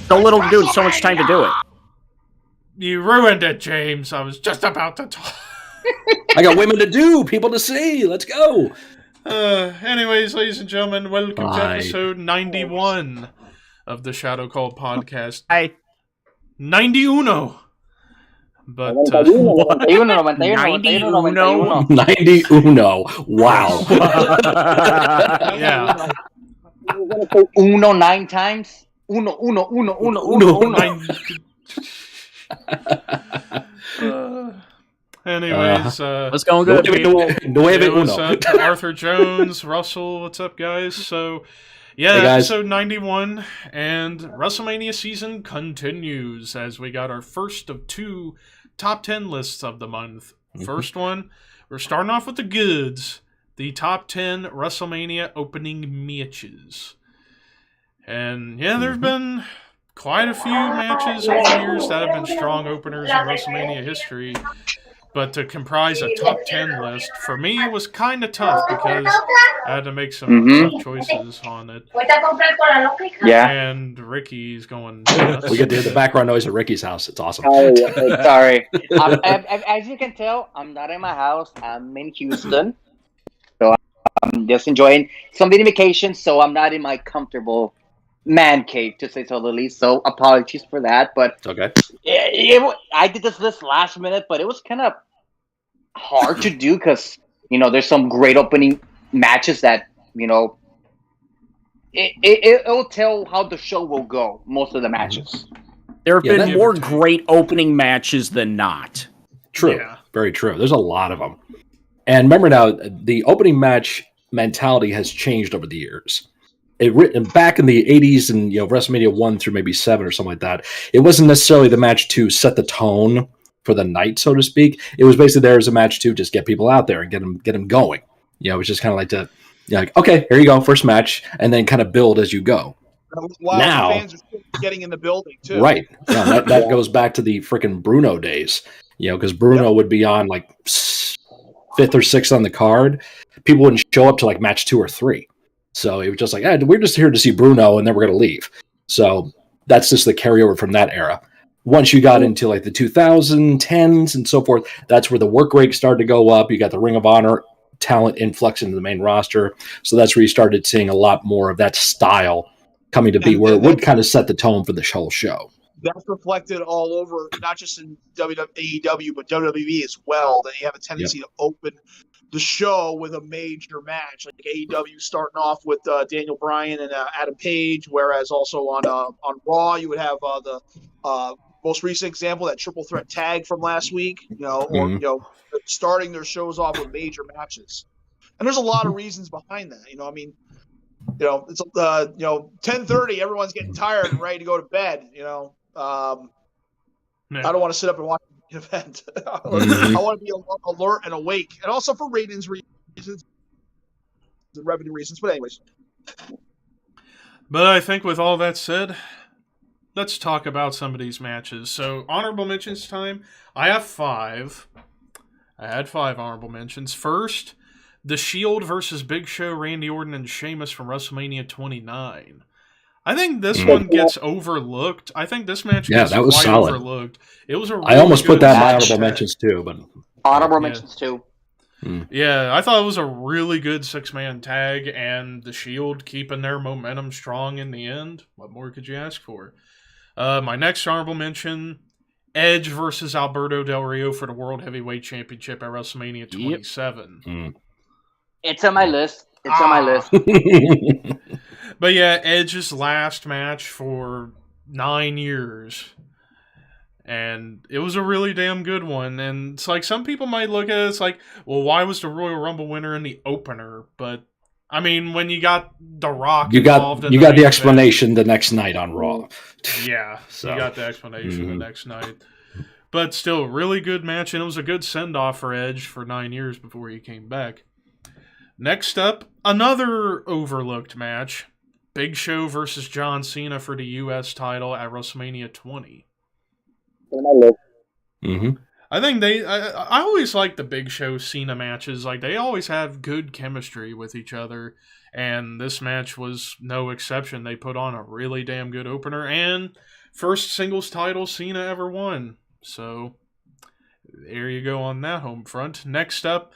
So little to do, so much time to do it. You ruined it, James. I was just about to talk. I got women to do, people to see. Let's go. Anyways, ladies and gentlemen, welcome to Bye. episode 91 of the Shadow Kvlt podcast. Hi. 91. But, 91. 91. Wow. yeah. Uno 9 times. Uno. Anyways, What's going good, people? What's up, Arthur Jones, Russell, what's up, guys? So, yeah, hey, guys. episode 91, and WrestleMania season continues as we got our first of 2 top 10 lists of the month. First one, we're starting off with the goods, the top 10 WrestleMania opening matches. And, yeah, there's been quite a few matches over the years that have been strong openers in WrestleMania history. But to comprise a top 10 list, for me, was kind of tough because I had to make some tough choices on it. Yeah. And Ricky's going We get to hear the background noise at Ricky's house. It's awesome. Oh, sorry. As you can tell, I'm not in my house. I'm in Houston. So I'm just enjoying some vacation, so I'm not in my comfortable man cave, to say so the least. So apologies for that. But It's okay. I did this list last minute, but it was kind of hard to do because, there's some great opening matches that, it'll tell how the show will go, most of the matches. There have been more great opening matches than not. True. Yeah. Very true. There's a lot of them. And remember now, the opening match mentality has changed over the years. Back in the 80s and WrestleMania 1 through maybe 7 or something like that, it wasn't necessarily the match to set the tone for the night, so to speak. It was basically there as a match to just get people out there and get them going. It was just kind of like okay, here you go, first match, and then kind of build as you go. While now, the fans are getting in the building too. Right. Yeah, that goes back to the freaking Bruno days. Because Bruno would be on like 5th or 6th on the card. People wouldn't show up to like match 2 or 3. So it was just like, we're just here to see Bruno, and then we're going to leave. So that's just the carryover from that era. Once you got into like the 2010s and so forth, that's where the work rate started to go up. You got the Ring of Honor talent influx into the main roster. So that's where you started seeing a lot more of that style coming to be, where it would kind of set the tone for the whole show. That's reflected all over, not just in AEW, but WWE as well, that you have a tendency to open the show with a major match, like AEW starting off with Daniel Bryan and Adam Page, whereas also on Raw you would have the most recent example, that triple threat tag from last week, or starting their shows off with major matches. And there's a lot of reasons behind that. It's 10:30, everyone's getting tired and ready to go to bed. I don't want to sit up and watch the event. I want to be alert and awake, and also for ratings reasons, the revenue reasons. But anyways, But I think with all that said, let's talk about some of these matches. So, honorable mentions time. I have 5. I had 5 honorable mentions. First, The Shield versus Big Show, Randy Orton, and Sheamus from WrestleMania 29. I think this one gets overlooked. I think this match gets that was quite solid. Overlooked. It was a really I almost put that in my match. honorable mentions too, but Honorable mentions too. Yeah, I thought it was a really good 6-man tag, and the Shield keeping their momentum strong in the end. What more could you ask for? My next honorable mention, Edge versus Alberto Del Rio for the World Heavyweight Championship at WrestleMania 27. It's on my list. On my list. But yeah, Edge's last match for 9 years. And it was a really damn good one. And it's like, some people might look at it, it's like, well, why was the Royal Rumble winner in the opener? But, I mean, when you got The Rock involved in the explanation the next night on Raw. Yeah, so. You got the explanation the next night. But still, really good match, and it was a good send-off for Edge for 9 years before he came back. Next up, another overlooked match. Big Show versus John Cena for the U.S. title at WrestleMania 20. I think I always like the Big Show Cena matches. Like, they always have good chemistry with each other, and this match was no exception. They put on a really damn good opener, and first singles title Cena ever won. So there you go on that home front. Next up,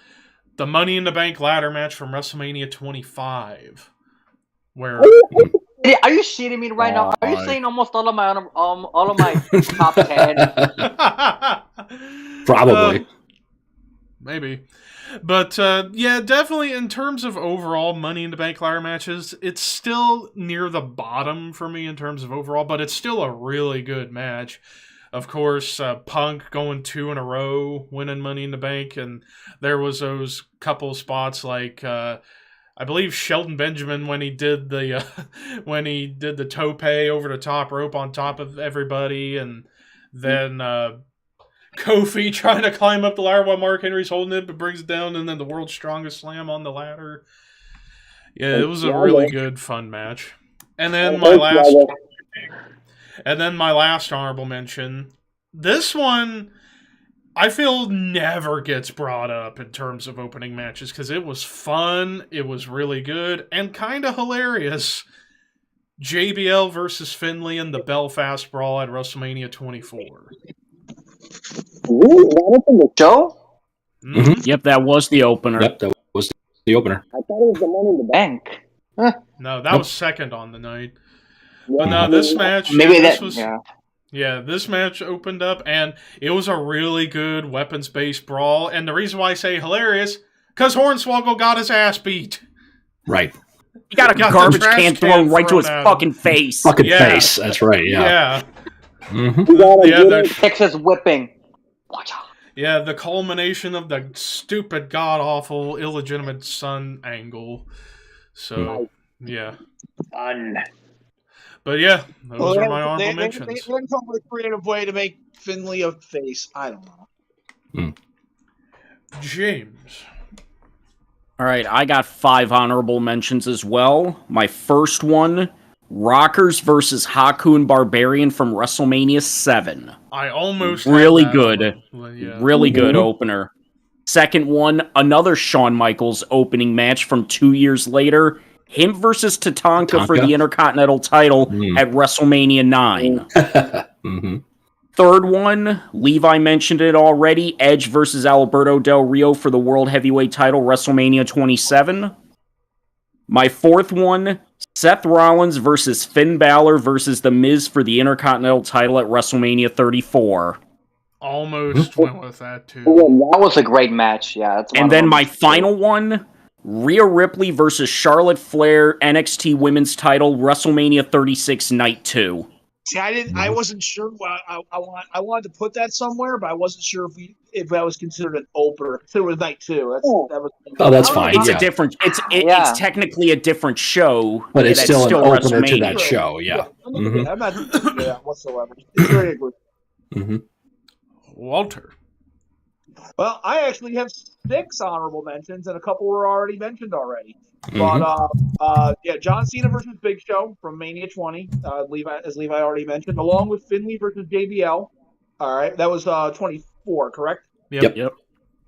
the Money in the Bank ladder match from WrestleMania 25, where Are you shitting me right now? Are you saying almost all of my top 10? Probably. Maybe. But, yeah, definitely in terms of overall Money in the Bank ladder matches, it's still near the bottom for me in terms of overall, but it's still a really good match. Of course, Punk going 2 in a row, winning Money in the Bank, and there was those couple spots like, I believe Shelton Benjamin when he did the tope over the top rope on top of everybody, and then Kofi trying to climb up the ladder while Mark Henry's holding it, but brings it down, and then the World's Strongest Slam on the ladder. Yeah, it was a really good, fun match. And then my last honorable mention. This one, I feel never gets brought up in terms of opening matches because it was fun, it was really good, and kind of hilarious. JBL versus Finley in the Belfast Brawl at WrestleMania 24. Ooh, that was in the show? Mm-hmm. Yep, that was the opener. Yep, that was the opener. I thought it was the Money in the Bank. No, that was second on the night. But no, this match... this match opened up, and it was a really good weapons-based brawl. And the reason why I say hilarious, because Hornswoggle got his ass beat. Right. He got a garbage can thrown right to his fucking face. Face, that's right, yeah. Mm-hmm. Texas whipping. Yeah, the culmination of the stupid, god-awful, illegitimate son angle. So, yeah. Fun. But yeah, those are my honorable mentions. They come up with a creative way to make Finley a face. I don't know. James. All right, I got 5 honorable mentions as well. My first one, Rockers versus Haku and Barbarian from WrestleMania 7. I almost really good. Yeah. Really good opener. Second one, another Shawn Michaels opening match from 2 years later. Him versus Tatanka for the Intercontinental title at WrestleMania 9. Mm-hmm. Third one, Levi mentioned it already, Edge versus Alberto Del Rio for the World Heavyweight title, WrestleMania 27. My fourth one, Seth Rollins versus Finn Balor versus The Miz for the Intercontinental title at WrestleMania 34. Almost went with that, too. That was a great match, yeah. And then my final one, Rhea Ripley versus Charlotte Flair, NXT Women's title, WrestleMania 36, Night 2. See, I wasn't sure. I wanted to put that somewhere, but I wasn't sure if that was considered an opener. So it was Night 2. That's fine. It's a different. It's technically a different show, but it's still an opener to that True. show. Yeah, I'm not doing that whatsoever. It's very good. Mm-hmm. Walter. Well, I actually have 6 honorable mentions, and a couple were already mentioned already. Mm-hmm. But John Cena versus Big Show from Mania 20, Levi already mentioned, along with Finley versus JBL. All right, that was 24, correct? Yep.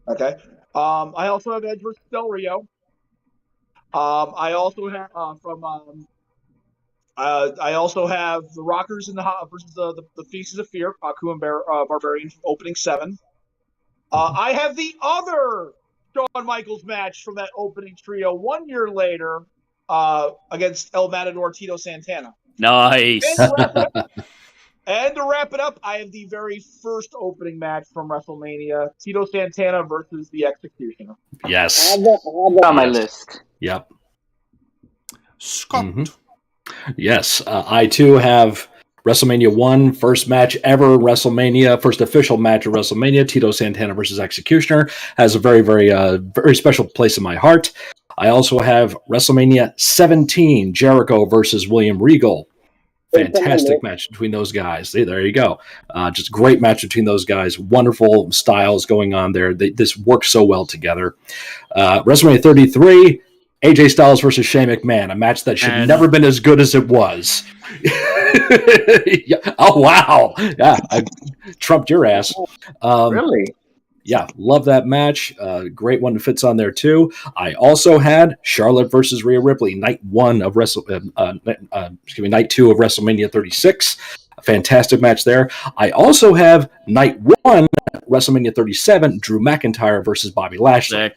Okay. I also have Edge versus Del Rio. I also have I also have the Rockers in the versus the Faces of Fear, Haku and Barbarian from opening 7. I have the other Shawn Michaels match from that opening trio 1 year later against El Matador Tito Santana. Nice. And to wrap it up, I have the very first opening match from WrestleMania, Tito Santana versus the Executioner. Yes. I have that on my list. Yep. Scott. Mm-hmm. Yes. I, too, have WrestleMania 1, first match ever, WrestleMania, first official match of WrestleMania, Tito Santana versus Executioner, has a very, very, very special place in my heart. I also have WrestleMania 17, Jericho versus William Regal. Fantastic match between those guys. There you go. Just great match between those guys. Wonderful styles going on there. This works so well together. WrestleMania 33, AJ Styles versus Shane McMahon, a match that should never been as good as it was. Yeah. Oh, wow. Yeah, I trumped your ass. Really? Yeah, love that match. Great one that fits on there, too. I also had Charlotte versus Rhea Ripley, night 2 of WrestleMania 36. A fantastic match there. I also have night 1, WrestleMania 37, Drew McIntyre versus Bobby Lashley.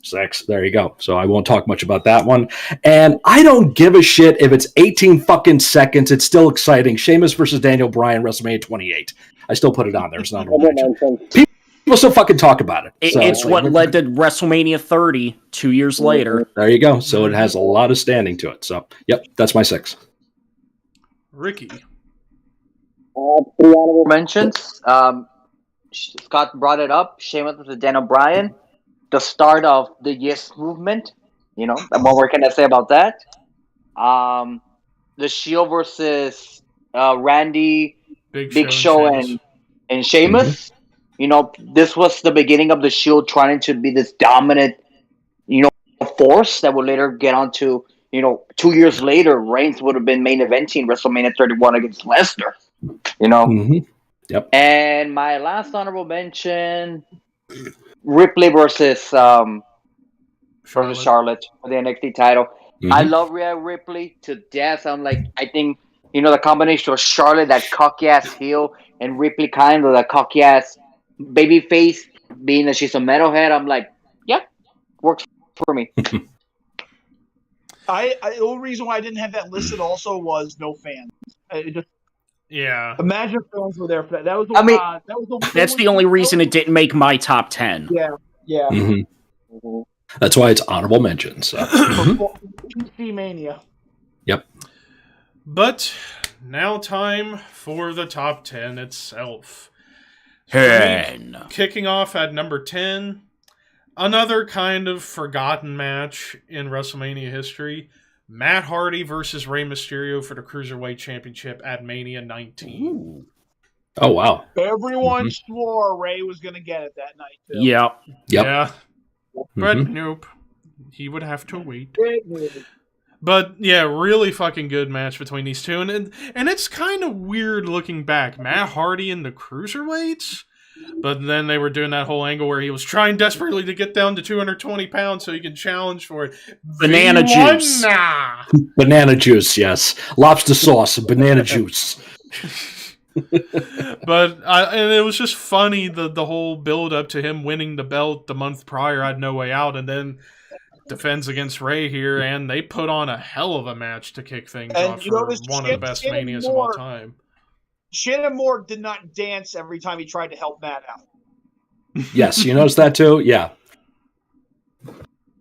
6. There you go. So I won't talk much about that one. And I don't give a shit if it's 18 fucking seconds. It's still exciting. Sheamus versus Daniel Bryan, WrestleMania 28. I still put it on there. It's not people still fucking talk about it. It's what led to WrestleMania 30 2 years later. There you go. So it has a lot of standing to it. So, yep, that's my 6. Ricky. 3 honorable mentions. Scott brought it up. Sheamus versus Daniel Bryan. The start of the Yes movement. You know, what more can I say about that? The Shield versus Randy, Big Show and Sheamus. You know, this was the beginning of the Shield trying to be this dominant, you know, force that would later get onto, you know, 2 years later, Reigns would have been main eventing WrestleMania 31 against Lesnar. You know? Yep. And my last honorable mention, Ripley versus Charlotte for the NXT title. I love Rhea Ripley to death. I think, you know, the combination of Charlotte, that cocky ass heel, and Ripley kind of the cocky ass baby face, being that she's a metalhead. I'm like, yeah, works for me. The only reason why I didn't have that listed also was no fans. Imagine if fans were there for that. That was that's the only reason it didn't make my top 10. Yeah. That's why it's honorable mentions. PC Mania. Yep. But now time for the top 10 itself. 10. Kicking off at number 10, another kind of forgotten match in WrestleMania history. Matt Hardy versus Rey Mysterio for the Cruiserweight Championship at Mania 19. Ooh. Oh, wow. Everyone swore Rey was going to get it that night, too. Yep. Yeah. But nope. He would have to wait. But yeah, really fucking good match between these two. And it's kind of weird looking back. Matt Hardy in the Cruiserweights? But then they were doing that whole angle where he was trying desperately to get down to 220 pounds so he could challenge for it. Banana juice. Banana juice, yes. Lobster sauce, banana juice. But and it was just funny, the whole build up to him winning the belt the month prior at No Way Out, and then defends against Rey here, and they put on a hell of a match to kick things off for one of the best Manias of all time. Shannon Moore did not dance every time he tried to help Matt out. Yes, you noticed that too? Yeah.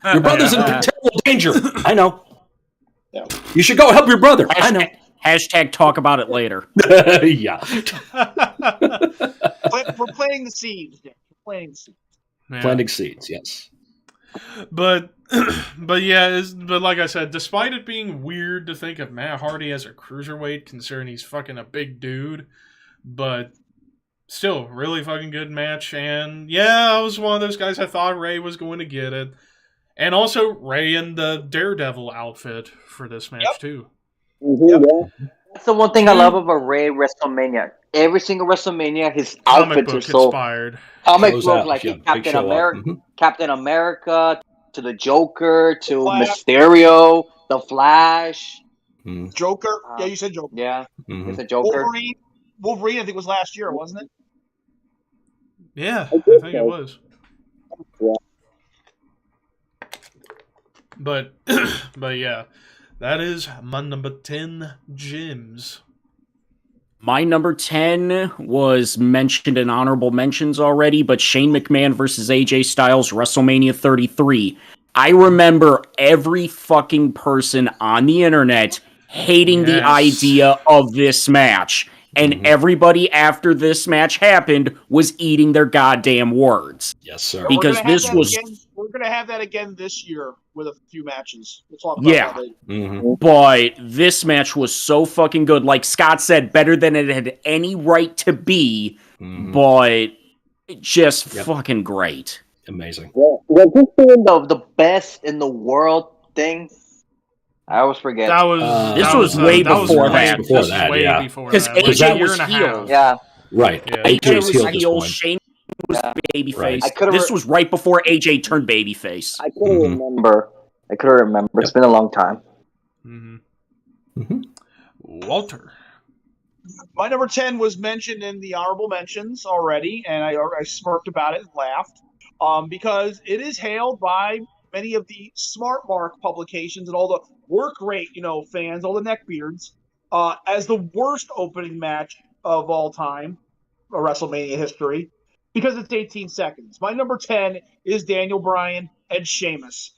Your brother's in terrible danger. I know. Yeah. You should go help your brother. I know. Hashtag talk about it later. Yeah. We're planting the seeds, Dick. We're planting the seeds. Yeah. Planting seeds, yes. But yeah, but like I said, despite it being weird to think of Matt Hardy as a cruiserweight, considering he's fucking a big dude, but still, really fucking good match. And yeah, I was one of those guys I thought Rey was going to get it. And also Rey in the Daredevil outfit for this match too. That's the one thing I love about Rey WrestleMania. Every single WrestleMania, his outfits are so inspired. Comic book, like Captain America, Captain America, to the Joker, to Mysterio, the Flash, Joker. Yeah, you said Joker. Yeah, it's a Joker. Wolverine, I think was last year, wasn't it? Yeah, I think it was. Yeah. But yeah, that is my number 10 gems. My number 10 was mentioned in honorable mentions already, but Shane McMahon versus AJ Styles, WrestleMania 33. I remember every fucking person on the internet hating the idea of this match. And everybody after this match happened was eating their goddamn words. Yes, sir. Because this was... We're going to have that again this year with a few matches. We'll talk about that later. But this match was so fucking good. Like Scott said, better than it had any right to be. But just fucking great. Amazing. Was this doing the best in the world thing? I always forget. This was way before that. Because AJ was heel. Yeah. Right. Yeah. AJ was heel. Shane was babyface. This was right before AJ turned babyface. I couldn't remember. It's been a long time. Walter. My number 10 was mentioned in the honorable mentions already, and I smirked about it and laughed because it is hailed by many of the Smart Mark publications and all the work rate, fans, all the neckbeards, as the worst opening match of all time, WrestleMania history, because it's 18 seconds. My number 10 is Daniel Bryan and Sheamus.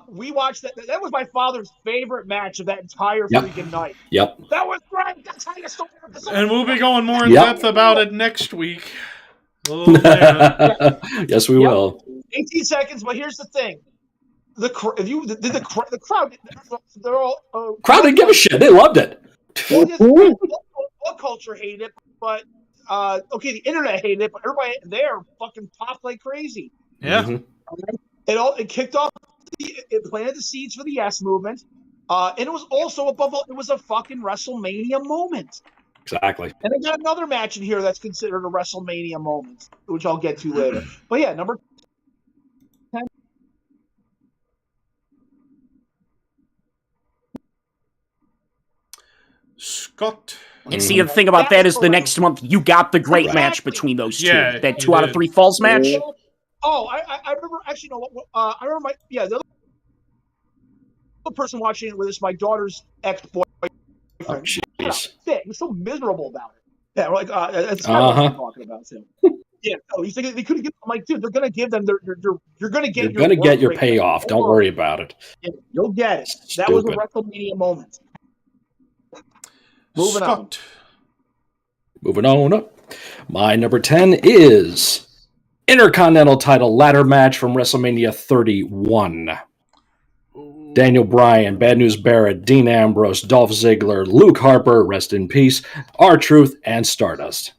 We watched that. That was my father's favorite match of that entire freaking night. Yep. That was great. That's how you start. And we'll be going more in depth about it next week. Oh, yes, we will. 18 seconds, but here's the thing: the crowd, they're all crowd didn't give a shit. They loved it. What culture hated it, but okay, the internet hated it, but everybody there fucking popped like crazy. Yeah. It kicked off. It planted the seeds for the Yes movement, and it was also above all, it was a fucking WrestleMania moment. Exactly. And I got another match in here that's considered a WrestleMania moment, which I'll get to later. But yeah, number 10. Scott. And see, the thing about that is the next month you got the great match between those two. Yeah, that 2 out of 3 falls match. Oh, I remember. Actually, no. I remember the other person watching it with us, my daughter's ex-boyfriend. Oh, jeez. He was so miserable about it. Yeah, we're like, that's kind of what I'm talking about too. Yeah, no, he's thinking they couldn't give. I'm like, dude, they're gonna give them. You're gonna get. You're gonna get your payoff. Don't worry about it. Yeah, you'll get it. That was a WrestleMania moment. Moving on. Moving on up. My number 10 is Intercontinental title ladder match from WrestleMania 31. Daniel Bryan, Bad News Barrett, Dean Ambrose, Dolph Ziggler, Luke Harper, rest in peace, R-Truth, and Stardust.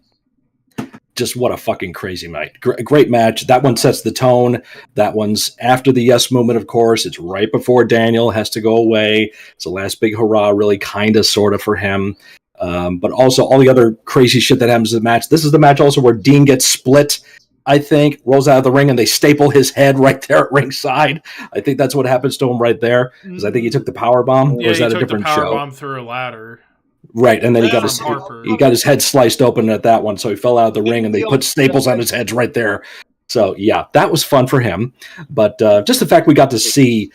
Just what a fucking crazy night. Great match. That one sets the tone. That one's after the Yes movement, of course. It's right before Daniel has to go away. It's the last big hurrah, really, kind of, sort of, for him. But also all the other crazy shit that happens in the match. This is the match also where Dean gets split, I think, rolls out of the ring, and they staple his head right there at ringside. I think that's what happens to him right there, because I think he took the power bomb. Yeah, or is that he a took different the power show? bomb through a ladder. Right, and then he got his head sliced open at that one, so he fell out of the ring, and they put staples on his head right there. So yeah, that was fun for him. But just the fact we got to see,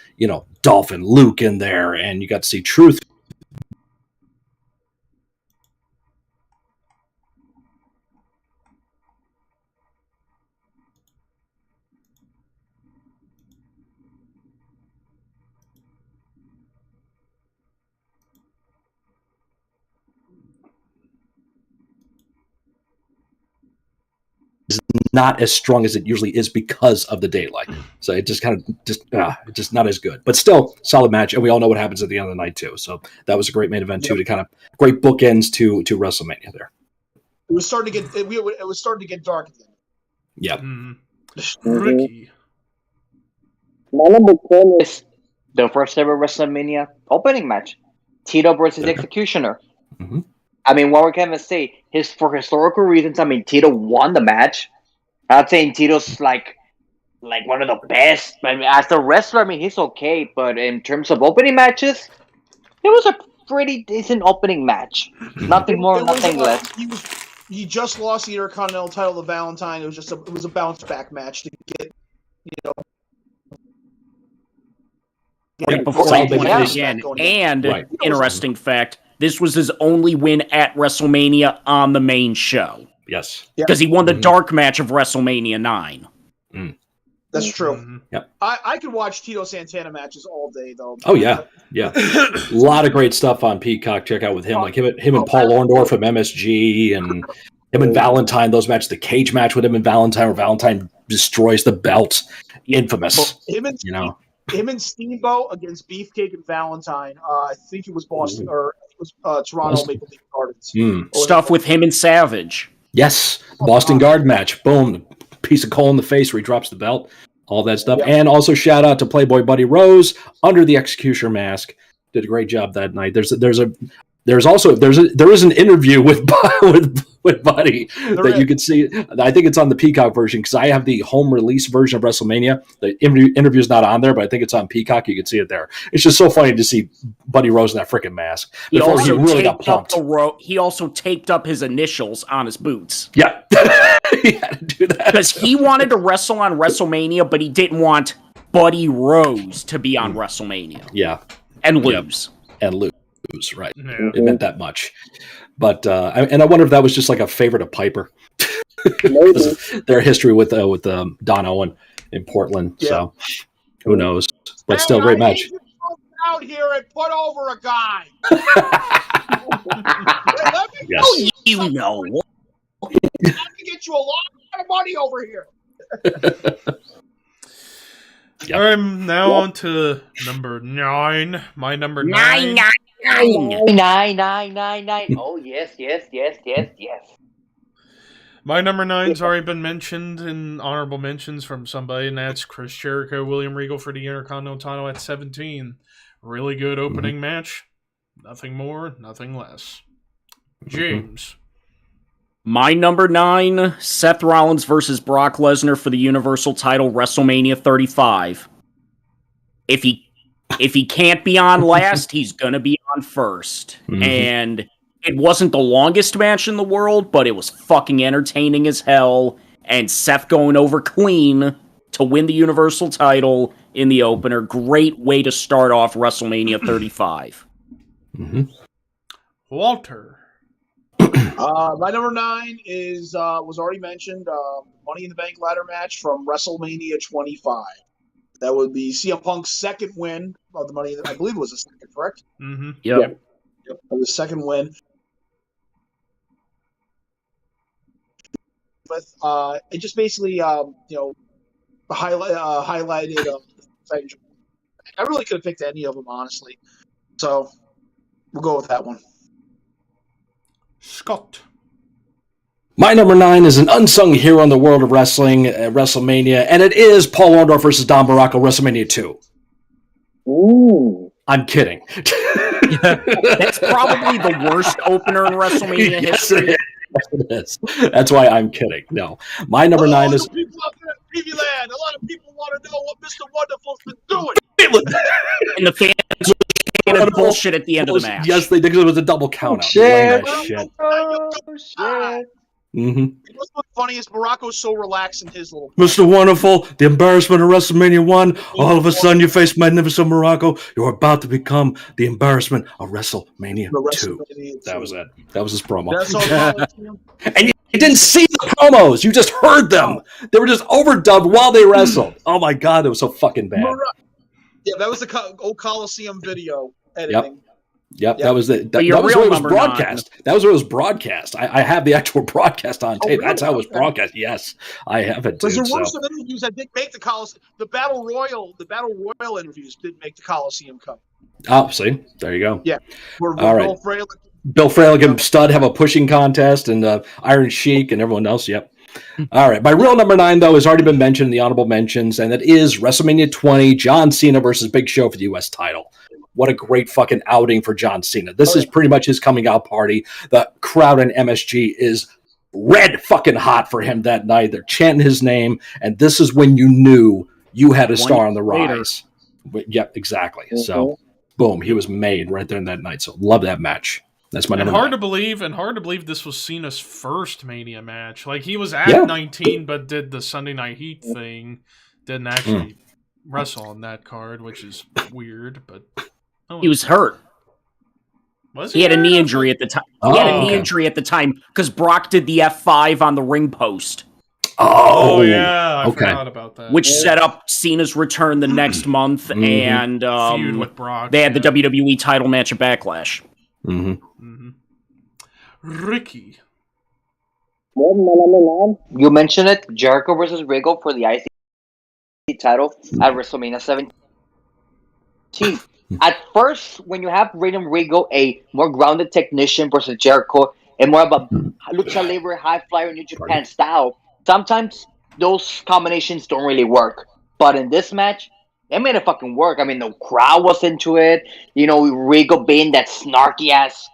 Dolph and Luke in there, and you got to see Truth. Is not as strong as it usually is because of the daylight. So it just just not as good, but still solid match. And we all know what happens at the end of the night too. So that was a great main event too, to kind of great bookends to WrestleMania there. It was starting to get it was starting to get dark again. Yeah. Ricky. My number 10 is the first ever WrestleMania opening match. Tito versus Executioner. Mm-hmm. I mean, what we're going to say is for historical reasons. I mean, Tito won the match. I'm not saying Tito's like one of the best. I mean, as a wrestler, I mean, he's okay. But in terms of opening matches, it was a pretty decent opening match. Nothing more, nothing less. He just lost the Intercontinental title to Valentine. It was a bounce back match to get, right before he won it again. And interesting fact, this was his only win at WrestleMania on the main show. Yes. Because he won the dark match of WrestleMania 9. That's true. Mm-hmm. Yep. I could watch Tito Santana matches all day, though. Oh, yeah. Yeah. A lot of great stuff on Peacock. Check out with him. Like him and Paul Orndorff from MSG, and him and Valentine, those matches, the cage match with him and Valentine, where Valentine destroys the belt. Infamous. Him and Steamboat against Beefcake and Valentine. I think it was Boston, or it was Toronto Maple Leaf Gardens. Stuff with him and Savage. Yes. Boston Guard match. Boom. Piece of coal in the face where he drops the belt. All that stuff. Yeah. And also shout out to Playboy Buddy Rose under the Executioner mask. Did a great job that night. There is an interview with with Buddy that you can see. I think it's on the Peacock version because I have the home release version of WrestleMania. The interview's not on there, but I think it's on Peacock. You can see it there. It's just so funny to see Buddy Rose in that freaking mask. He also really got pumped. He also taped up his initials on his boots. Yeah. He had to do that. Because he wanted to wrestle on WrestleMania, but he didn't want Buddy Rose to be on WrestleMania. Yeah. And lose. And lose, right. Yeah. It meant that much. But I wonder if that was just like a favorite of Piper. Their history with Don Owen in Portland. Yeah. So who knows? But still, great match. Out here and put over a guy. Yes. You know. I can get you a lot of money over here. Yep. I'm now on to number 9. My number 9. 9. Oh, yes. My number 9's already been mentioned in honorable mentions from somebody, and that's Chris Jericho, William Regal for the Intercontinental title at 17. Really good opening match. Nothing more, nothing less. James. My number 9, Seth Rollins versus Brock Lesnar for the Universal title, WrestleMania 35. If he can't be on last, he's gonna be on first. And it wasn't the longest match in the world, but it was fucking entertaining as hell. And Seth going over clean to win the Universal title in the opener. Great way to start off WrestleMania 35. Walter. My number 9 is was already mentioned. Money in the Bank ladder match from WrestleMania 25. That would be CM Punk's second win of the Money in the Bank. I believe it was a second, correct? Yep. The second win. With it just basically highlighted. I really could have picked any of them, honestly. So we'll go with that one. Scott. My number 9 is an unsung hero in the world of wrestling at WrestleMania, and it is Paul Orndorff versus Don Barracco, WrestleMania 2. Ooh. I'm kidding. That's probably the worst opener in WrestleMania history. Yes, it is. That's why I'm kidding. No. My number 9 is... People out there in TV land, a lot of people want to know what Mr. Wonderful's been doing. And the fans were bullshit at the end of the match. Yes, they did, because it was a double count out. Shit. What's funny is Barracco's so relaxed in his little... Mr. Wonderful, the embarrassment of WrestleMania 1. All of a sudden, you face Magnificent Barracco. You're about to become the embarrassment of WrestleMania 2. That was it. That was his promo. And you didn't see the promos. You just heard them. They were just overdubbed while they wrestled. Oh, my God. It was so fucking bad. Yeah, that was the old Coliseum video editing. Yep, that was the. That was where it was broadcast. 9. That was where it was broadcast. I have the actual broadcast on tape. Really? That's how it was broadcast. Yes, I have it. Because there were some interviews that didn't make the Coliseum. The Battle Royal interviews didn't make the Coliseum come. Oh, see, there you go. Yeah, all right. Bill Fralick and Stud have a pushing contest, and Iron Sheik and everyone else. Yep. All right. My real number 9, though, has already been mentioned in the honorable mentions, and it is WrestleMania 20, John Cena versus Big Show for the U.S. title. What a great fucking outing for John Cena. This is pretty much his coming out party. The crowd in MSG is red fucking hot for him that night. They're chanting his name, and this is when you knew you had a star on the rise. Yep, exactly. So, boom, he was made right there in that night. So, love that match. That's my number 9. Hard to believe this was Cena's first Mania match. Like, he was at 19, but did the Sunday Night Heat thing. Didn't actually wrestle on that card, which is weird, but... He was hurt. Was he had a knee injury at the time. He had a knee injury at the time because Brock did the F5 on the ring post. Oh yeah, I forgot about that. Which set up Cena's return the next month, and feud with Brock. They had the WWE title match at Backlash. Ricky. You mentioned it, Jericho versus Regal for the IC title at WrestleMania 17. At first, when you have Regal, a more grounded technician versus Jericho, and more of a lucha libre, high flyer, New Japan style, sometimes those combinations don't really work. But in this match, it made it fucking work. I mean, the crowd was into it. You know, Regal being that snarky ass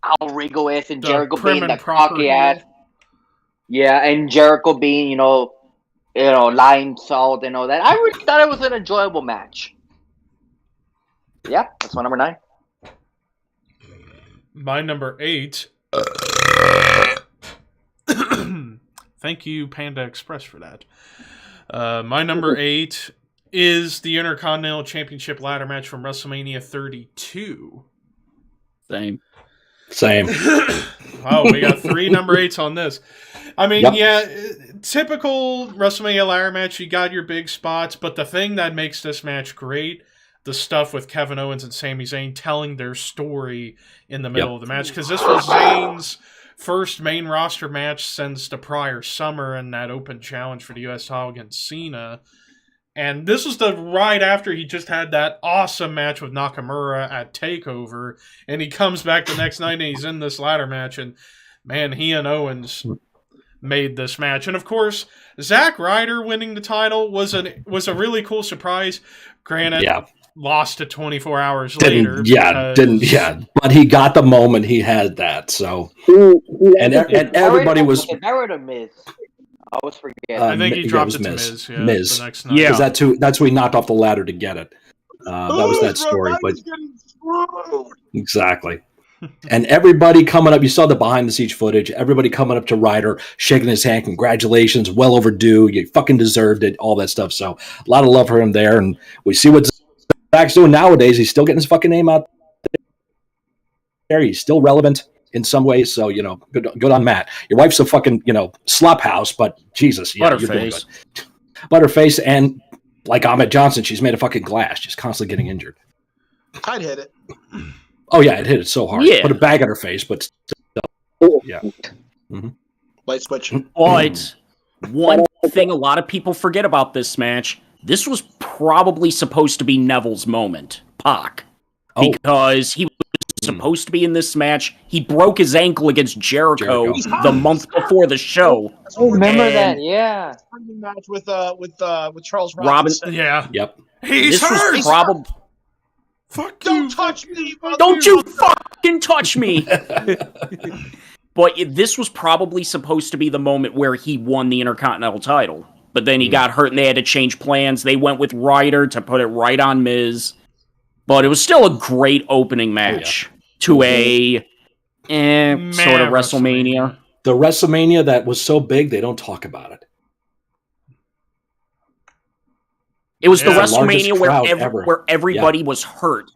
how Regal is, and The Jericho prim being and the proper cocky ass. heel. Yeah, and Jericho being, lime salt and all that. I really thought it was an enjoyable match. Yeah, that's my number 9. My number 8. Thank you, Panda Express, for that. My number 8 is the Intercontinental Championship ladder match from WrestleMania 32. Same. Wow, we got 3 number 8s on this. I mean, yeah, typical WrestleMania ladder match, you got your big spots, but the thing that makes this match great, the stuff with Kevin Owens and Sami Zayn telling their story in the middle of the match, because this was Zayn's first main roster match since the prior summer in that open challenge for the U.S. title against Cena. And this was the right after he just had that awesome match with Nakamura at TakeOver, and he comes back the next night and he's in this ladder match, and man, he and Owens made this match. And of course, Zack Ryder winning the title was a really cool surprise. Granted, lost to 24 hours later. But he got the moment he had that. So and everybody was. I was forgetting. I think he dropped it to Miz. Miz. The next night. Yeah, that's who he knocked off the ladder to get it. That was that story, but exactly. And everybody coming up, you saw the behind the scenes footage. Everybody coming up to Ryder, shaking his hand, congratulations, well overdue. You fucking deserved it, all that stuff. So a lot of love for him there, and we see what Zack's doing nowadays. He's still getting his fucking name out there. He's still relevant in some ways, so good on Matt. Your wife's a fucking slop house, but Jesus, you're doing good. Butterface, and like Ahmed Johnson, she's made of fucking glass. She's constantly getting injured. I'd hit it. Oh yeah, it hit it so hard. Yeah. Put a bag on her face, but still, yeah. Mm-hmm. Light switch. But one thing a lot of people forget about this match: this was probably supposed to be Neville's moment, Pac, because he was supposed to be in this match. He broke his ankle against Jericho the month before the show. Remember that? Yeah. Match with Charles Robinson. Yeah. Yep. He's hurt. Was probably. Fuck Don't you. touch me. Don't you fucking touch me. But this was probably supposed to be the moment where he won the Intercontinental title. But then he got hurt and they had to change plans. They went with Ryder to put it right on Miz. But it was still a great opening match to a sort of WrestleMania. The WrestleMania that was so big, they don't talk about it. It was the WrestleMania where everybody was hurt.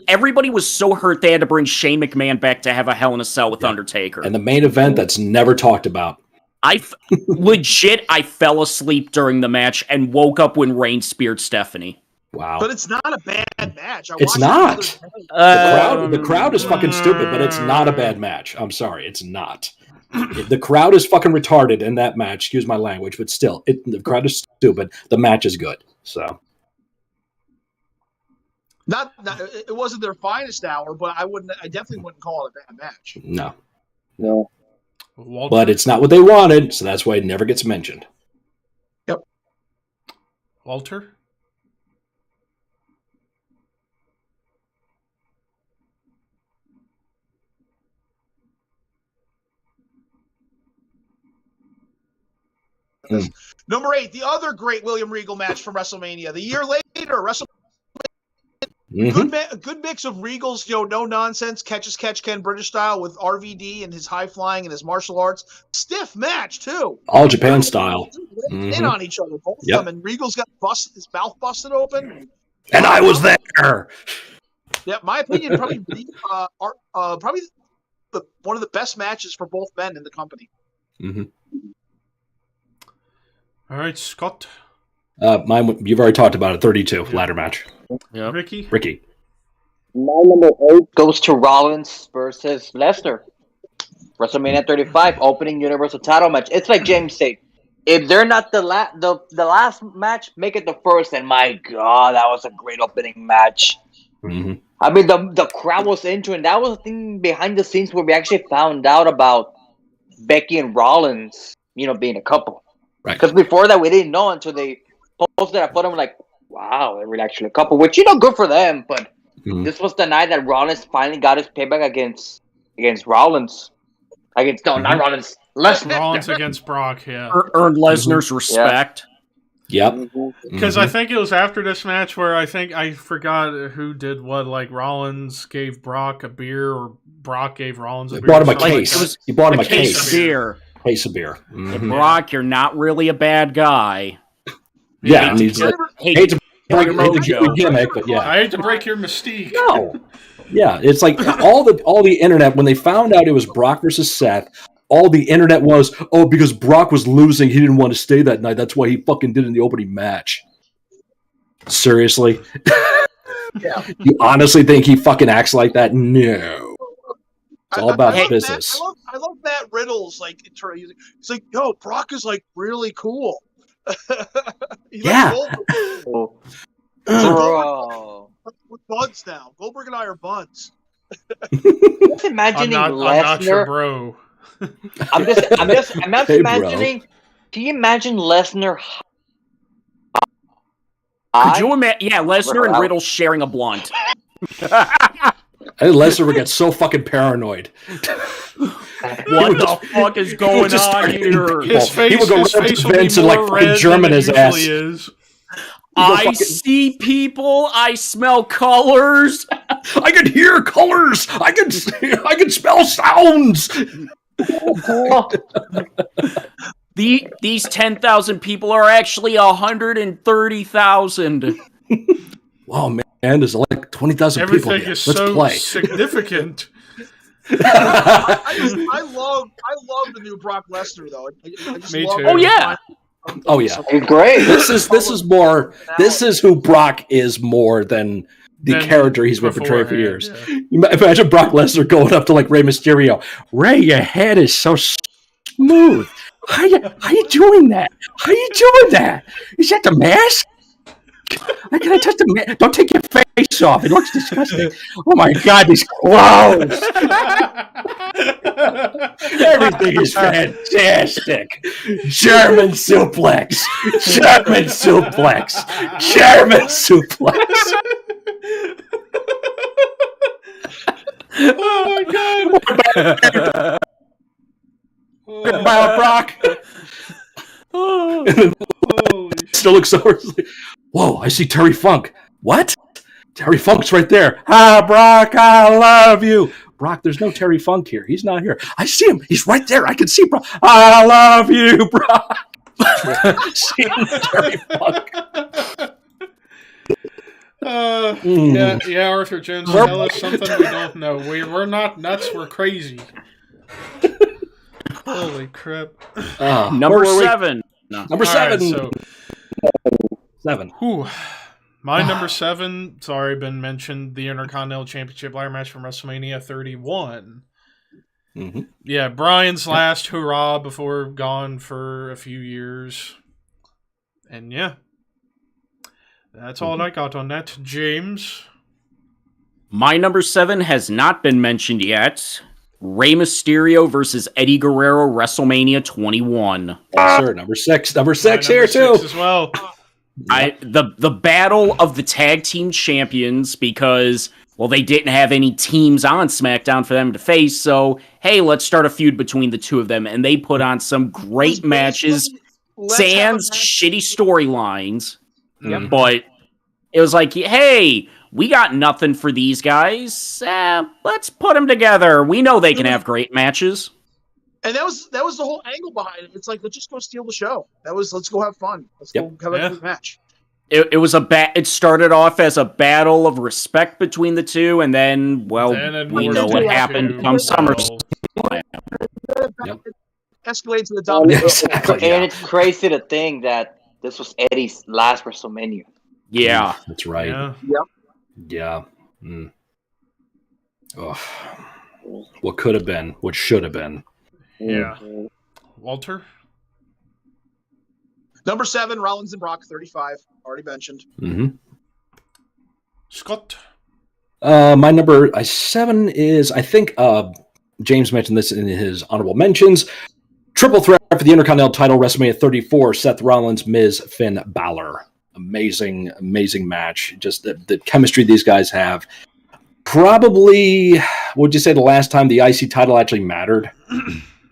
Everybody was so hurt they had to bring Shane McMahon back to have a Hell in a Cell with Undertaker. And the main event that's never talked about. I fell asleep during the match and woke up when Reigns speared Stephanie. Wow. But it's not a bad match. It's not. The crowd is fucking stupid, but it's not a bad match. I'm sorry, it's not. The crowd is fucking retarded in that match. Excuse my language, but still, the crowd is stupid. The match is good. So, not it wasn't their finest hour, but I definitely wouldn't call it a bad match. No. But it's not what they wanted, so that's why it never gets mentioned. Yep. Walter? Number 8, the other great William Regal match from WrestleMania. The year later, good mix of Regal's no nonsense, catch as catch can British style with RVD and his high flying and his martial arts. Stiff match too. All Japan style. In on each other, both of them. And Regal's got his mouth busted open. And I was there. Yeah, my opinion, probably one of the best matches for both men in the company. Mm-hmm. All right, Scott. Mine. You've already talked about it. 32 ladder match. Yeah. Ricky. My number 8 goes to Rollins versus Lesnar. WrestleMania 35, opening Universal title match. It's like James said. If they're not the last match, make it the first. And my God, that was a great opening match. Mm-hmm. I mean, the crowd was into it. And that was the thing behind the scenes where we actually found out about Becky and Rollins, being a couple. Right. Because before that, we didn't know until they posted a photo. I'm like, wow, they're really actually a couple. Which, good for them. But this was the night that Rollins finally got his payback against against Rollins. Not Rollins. Lesnar. Rollins against Brock, yeah. Earned Lesnar's respect. Yep. Because I think it was after this match where I forgot who did what. Like Rollins gave Brock a beer, or Brock gave Rollins a beer. Brought him a case. He brought him a Case of beer. Case of beer. Mm-hmm. Brock, you're not really a bad guy. Yeah, and he's hate to break your gimmick, but yeah. I hate to break your mystique. No. Yeah, it's like all the internet, when they found out it was Brock versus Seth, all the internet was, because Brock was losing, he didn't want to stay that night. That's why he fucking did in the opening match. Seriously? Yeah. You honestly think he fucking acts like that? No. It's all about business. I love Matt Riddle's like he's like, yo, Brock is like really cool. Yeah. Bro. We're buds now. Goldberg and I are buds. Just imagining I'm not your Lesnar. bro. I'm just Hey, imagining. Can you imagine Lesnar? Could you imagine? Yeah, Lesnar and Riddle sharing a blunt. I think Lesnar would get so fucking paranoid. What the fuck is going on here? His face, He would go right up to Vince and like fucking German his ass. Is. I see people. I smell colors. I can hear colors. I can smell sounds. These 10,000 people are actually 130,000. Wow, man, there's like 20,000 people Everything here. is Let's so play. significant. I love the new Brock Lesnar though. I just Me love too. Oh yeah. Oh yeah. Great. This is who Brock is more than the character he's been portraying for years. Yeah. Imagine Brock Lesnar going up to like Rey Mysterio. Ray, your head is so smooth. How you doing that? How you doing that? Is that the mask? Can I touch the mask? Don't take your face off. It looks disgusting. Oh my god, these clothes. Everything is fantastic. German suplex. German suplex. German suplex. Oh my god. About Brock. Still looks over. Whoa, I see Terry Funk. What? Terry Funk's right there. Ah, Brock, I love you. Brock, there's no Terry Funk here. He's not here. I see him. He's right there. I can see Brock. I love you, Brock. See Terry Funk. Yeah, Arthur Jones, tell us something we don't know. We're not nuts, we're crazy. Holy crap. Number 7. Number 7. Right, so, 7. My number 7, it's already been mentioned, the Intercontinental Championship ladder match from WrestleMania 31. Mm-hmm. Yeah, Bryan's last hurrah before gone for a few years. And yeah, that's all I got on that. James? My number 7 has not been mentioned yet. Rey Mysterio versus Eddie Guerrero, WrestleMania 21. Yes, sir. Number 6. Number 6 here, number 6 too. as well. The battle of the tag team champions, because, well, they didn't have any teams on SmackDown for them to face, so, hey, let's start a feud between the two of them, and they put on some great matches, sans shitty storylines, but it was like, hey, we got nothing for these guys, let's put them together. We know they can have great matches. And that was the whole angle behind it. It's like, let's just go steal the show. Let's go have fun. Let's go have a good match. It was it started off as a battle of respect between the two, and then, well, we know what happened come SummerSlam. Escalated to the dominant. Exactly. And it's crazy to think that this was Eddie's last WrestleMania. Yeah. That's right. Yeah. Yeah. Mm. Oh. What could have been, what should have been. Yeah. Walter? Number 7, Rollins and Brock, 35. Already mentioned. Mm-hmm. Scott? My number 7 is, I think James mentioned this in his honorable mentions. Triple threat for the Intercontinental title, WrestleMania 34, Seth Rollins, Miz, Finn Balor. Amazing, amazing match. Just the chemistry these guys have. Probably, would you say the last time the IC title actually mattered?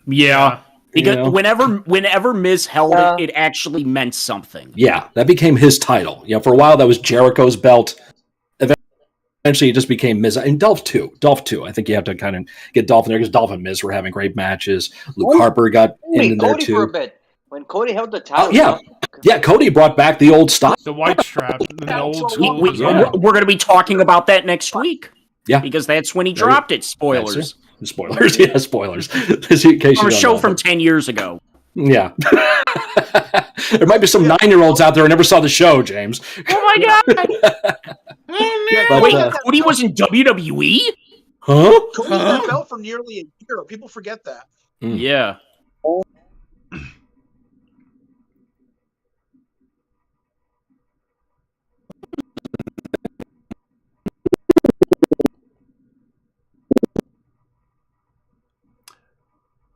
Yeah. Because You know? whenever Miz held it, it actually meant something. Yeah, that became his title. For a while that was Jericho's belt. Eventually it just became Miz. And Dolph too. I think you have to kind of get Dolph in there because Dolph and Miz were having great matches. Luke Harper got in there Cody too. for a bit. When Cody held the title. Yeah, Cody brought back the old style. The white strap, the old school. We're going to be talking about that next week. Yeah. Because that's when he dropped it. Spoilers. Spoilers. Yeah, spoilers. In case From you a show don't know. from 10 years ago. Yeah. There might be some 9-year-olds out there who never saw the show, James. Oh my god! But, Wait, Cody was in WWE? Huh? Cody had that belt for nearly a year. People forget that. Yeah.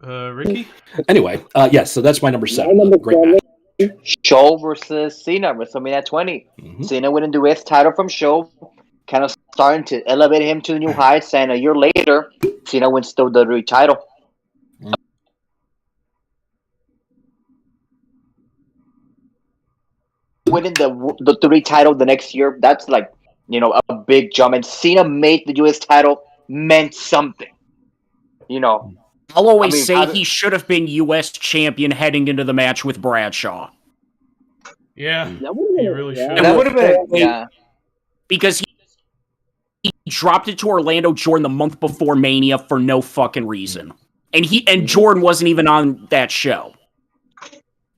Ricky? Anyway, yes, so that's my number 7. Great match. Show versus Cena, WrestleMania 20. Cena winning the US title from Show, kind of starting to elevate him to new heights. And a year later, Cena wins the WWE title. Winning the WWE title the next year, that's like, a big jump. And Cena made the US title meant something. I'll always say he should have been U.S. champion heading into the match with Bradshaw. Yeah, he really should. That would have been, yeah. Because he dropped it to Orlando Jordan the month before Mania for no fucking reason. And Jordan wasn't even on that show.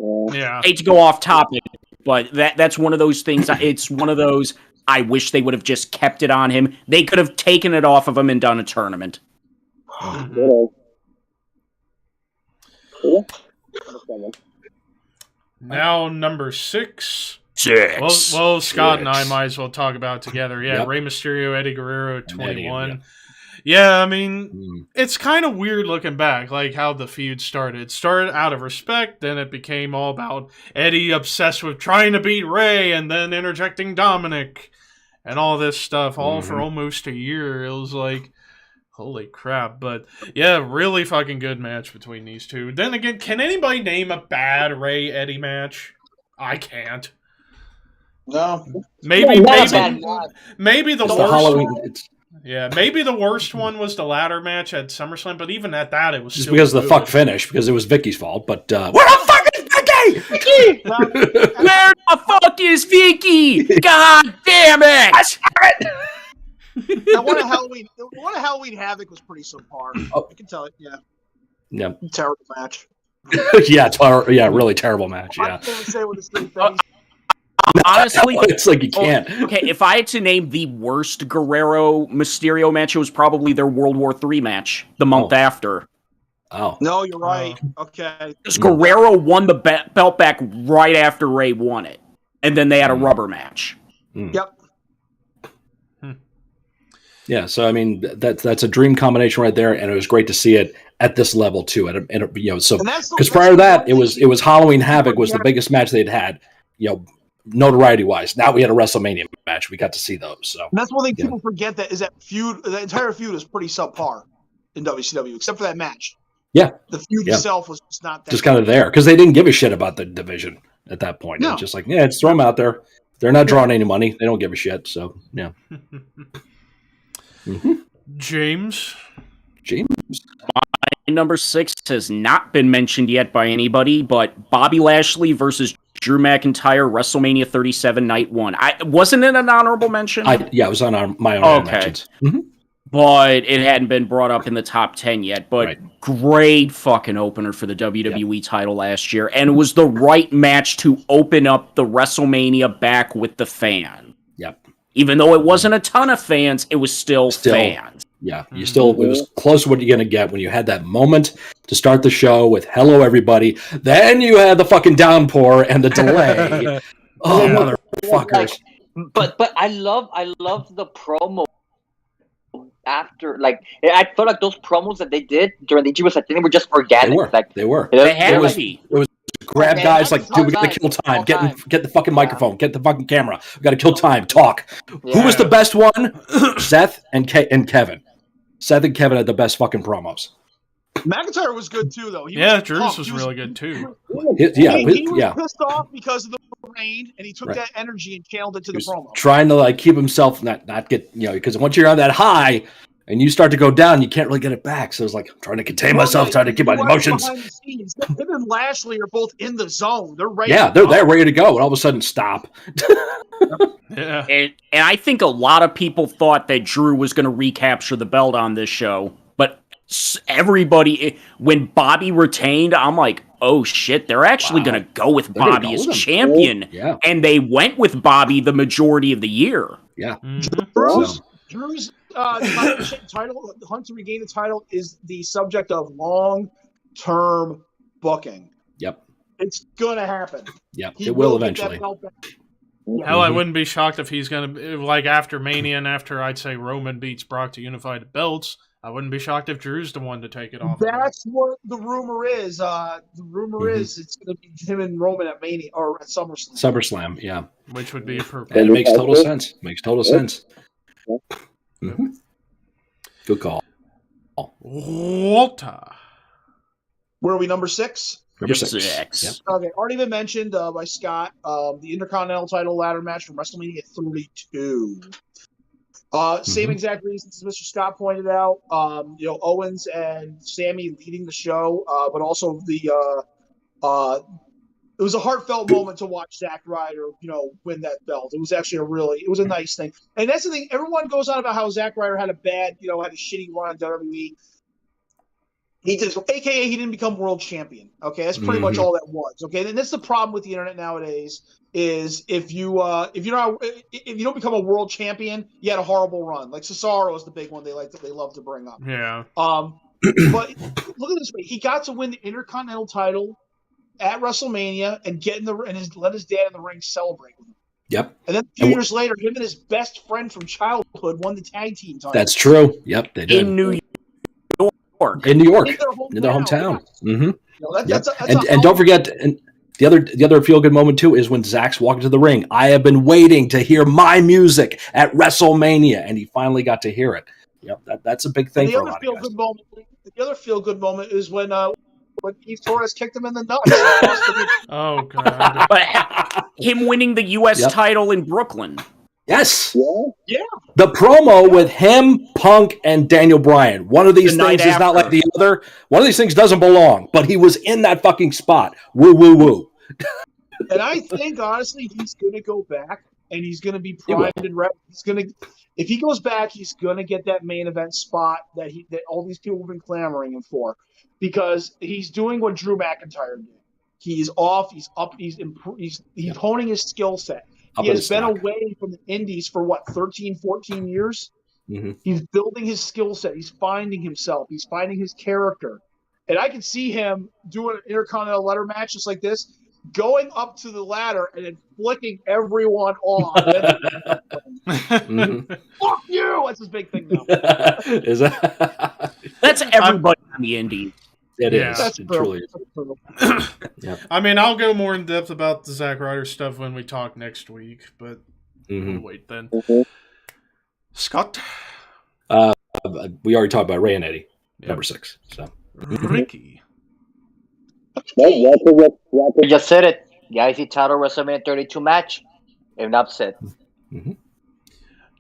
Yeah. I hate to go off topic, but that's one of those things. It's one of those, I wish they would have just kept it on him. They could have taken it off of him and done a tournament. Now number 6. 6. Well, Scott and I might as well talk about it together. Yeah, Rey Mysterio, Eddie Guerrero, 21. Yeah, I mean, it's kind of weird looking back, like how the feud started. It started out of respect, then it became all about Eddie obsessed with trying to beat Rey, and then interjecting Dominic, and all this stuff, all for almost a year. It was like, holy crap. But yeah, really fucking good match between these two. Then again, can anybody name a bad Rey Eddie match? I can't. No. Maybe the It's worst Halloween. Yeah, maybe the worst one was the ladder match at SummerSlam, but even at that, it was Just still because of the good. fuck finish, because it was Vicky's fault. But Where the fuck is Vicky? Where the fuck is Vicky? God damn it! That one of Halloween Havoc was pretty subpar. I can tell it. Yeah. Terrible match. yeah, really terrible match. I Yeah, can't even say what it's doing. Honestly, it's like you can't. Okay, if I had to name the worst Guerrero Mysterio match, it was probably their World War III match the month after. Oh, No, you're right. Okay. Because Guerrero won the belt back right after Rey won it, and then they had a rubber match. Yep. Yeah, so I mean that's a dream combination right there, and it was great to see it at this level too. So because prior to that, it was Halloween Havoc was the biggest match they'd had. Notoriety wise, now we had a WrestleMania match. We got to see those. So And that's one thing people forget that is that feud. The entire feud is pretty subpar in WCW, except for that match. Yeah, The feud itself was just not that. just kind of there because they didn't give a shit about the division at that point. It was just like, just throw them out there. They're not drawing any money. They don't give a shit. So yeah. James. Number 6 has not been mentioned yet by anybody, but Bobby Lashley versus Drew McIntyre, WrestleMania 37, Night 1. Wasn't it an honorable mention? It was on my own mentions. But it hadn't been brought up in the top 10 yet. But great fucking opener for the WWE title last year. And it was the right match to open up the WrestleMania back with the fan. Yep. Even though it wasn't a ton of fans, it was still fans. Yeah, it was close to what you're going to get when you had that moment to start the show with hello, everybody. Then you had the fucking downpour and the delay. Motherfuckers. But I love the promo after, like, I felt like those promos that they did during the G was, I think they were just organic. They were. They had it was grab man, guys that's like, dude, we all gotta kill time. all time. Get the fucking microphone. Get the fucking camera. We gotta kill time. Talk. Yeah. Who was the best one? Seth and Kevin. Seth and Kevin had the best fucking promos. McIntyre was good too, though. Drews was really good too. He was pissed off because of the rain, and he took that energy and channeled it to the promo. Trying to like keep himself not get because once you're on that high and you start to go down, you can't really get it back. So it's like I'm trying to contain myself, trying to keep my emotions. Behind the scenes, him and Lashley are both in the zone. They're ready. Yeah, they're ready to go, and all of a sudden stop. Yeah. And I think a lot of people thought that Drew was going to recapture the belt on this show, but everybody, when Bobby retained, I'm like, oh shit, they're actually going to go with Bobby as champion. Yeah. And they went with Bobby the majority of the year. Yeah. Drew's title, hunt to regain the title, is the subject of long-term booking. Yep. It's gonna happen. Yep. It will eventually. Hell, I wouldn't be shocked if he's going to, like, after Mania and after, I'd say, Roman beats Brock to unify the belts, I wouldn't be shocked if Drew's the one to take it off. That's what the rumor is. The rumor is it's going to be him and Roman at Mania or at SummerSlam. SummerSlam, yeah. Which would be appropriate. And it makes total sense. Makes total sense. Mm-hmm. Good call. Walter. Where are we, number 6? Number 6. Yep. Okay, already been mentioned by Scott. The Intercontinental title ladder match from WrestleMania 32. Same exact reasons as Mr. Scott pointed out. Owens and Sammy leading the show, but also it was a heartfelt moment to watch Zack Ryder, win that belt. It was actually it was a nice thing. And that's the thing. Everyone goes on about how Zack Ryder had a bad, had a shitty run on WWE. He didn't become world champion. Okay, that's pretty much all that was. Okay, and that's the problem with the internet nowadays. Is if you don't become a world champion, you had a horrible run. Like Cesaro is the big one they love to bring up. Yeah. But look at this way: he got to win the Intercontinental title at WrestleMania and let his dad in the ring celebrate with him. Yep. And then a few years later, him and his best friend from childhood won the tag team title. That's true. Yep, they did. In New York. In New York. In their hometown. Yeah. Mm-hmm. And don't forget, and the other feel good moment too is when Zach's walking to the ring. I have been waiting to hear my music at WrestleMania, and he finally got to hear it. Yep, that's a big thing for a lot of guys. The other feel good moment is when Keith Torres kicked him in the nuts. Oh god! But him winning the U.S. title in Brooklyn. Yes. Yeah. The promo with him, Punk, and Daniel Bryan. One of these things is not like the other. One of these things doesn't belong, but he was in that fucking spot. Woo, woo, woo. And I think, honestly, he's going to go back, and he's going to be primed and ready. If he goes back, he's going to get that main event spot that all these people have been clamoring him for, because he's doing what Drew McIntyre did. He's off. He's up. He's honing his skill set. He has been away from the indies for 13, 14 years. Mm-hmm. He's building his skill set. He's finding himself. He's finding his character. And I can see him doing an Intercontinental ladder match just like this, going up to the ladder and then flicking everyone off. Mm-hmm. Fuck you! That's his big thing now. Is that? That's everybody on the indies. It is. That's it truly is. Yep. I mean, I'll go more in depth about the Zack Ryder stuff when we talk next week, but we'll wait then. Scott? We already talked about Ray and Eddie, number 6. So Ricky. You just said it. The IC title WrestleMania 32 match. An upset. Mm-hmm.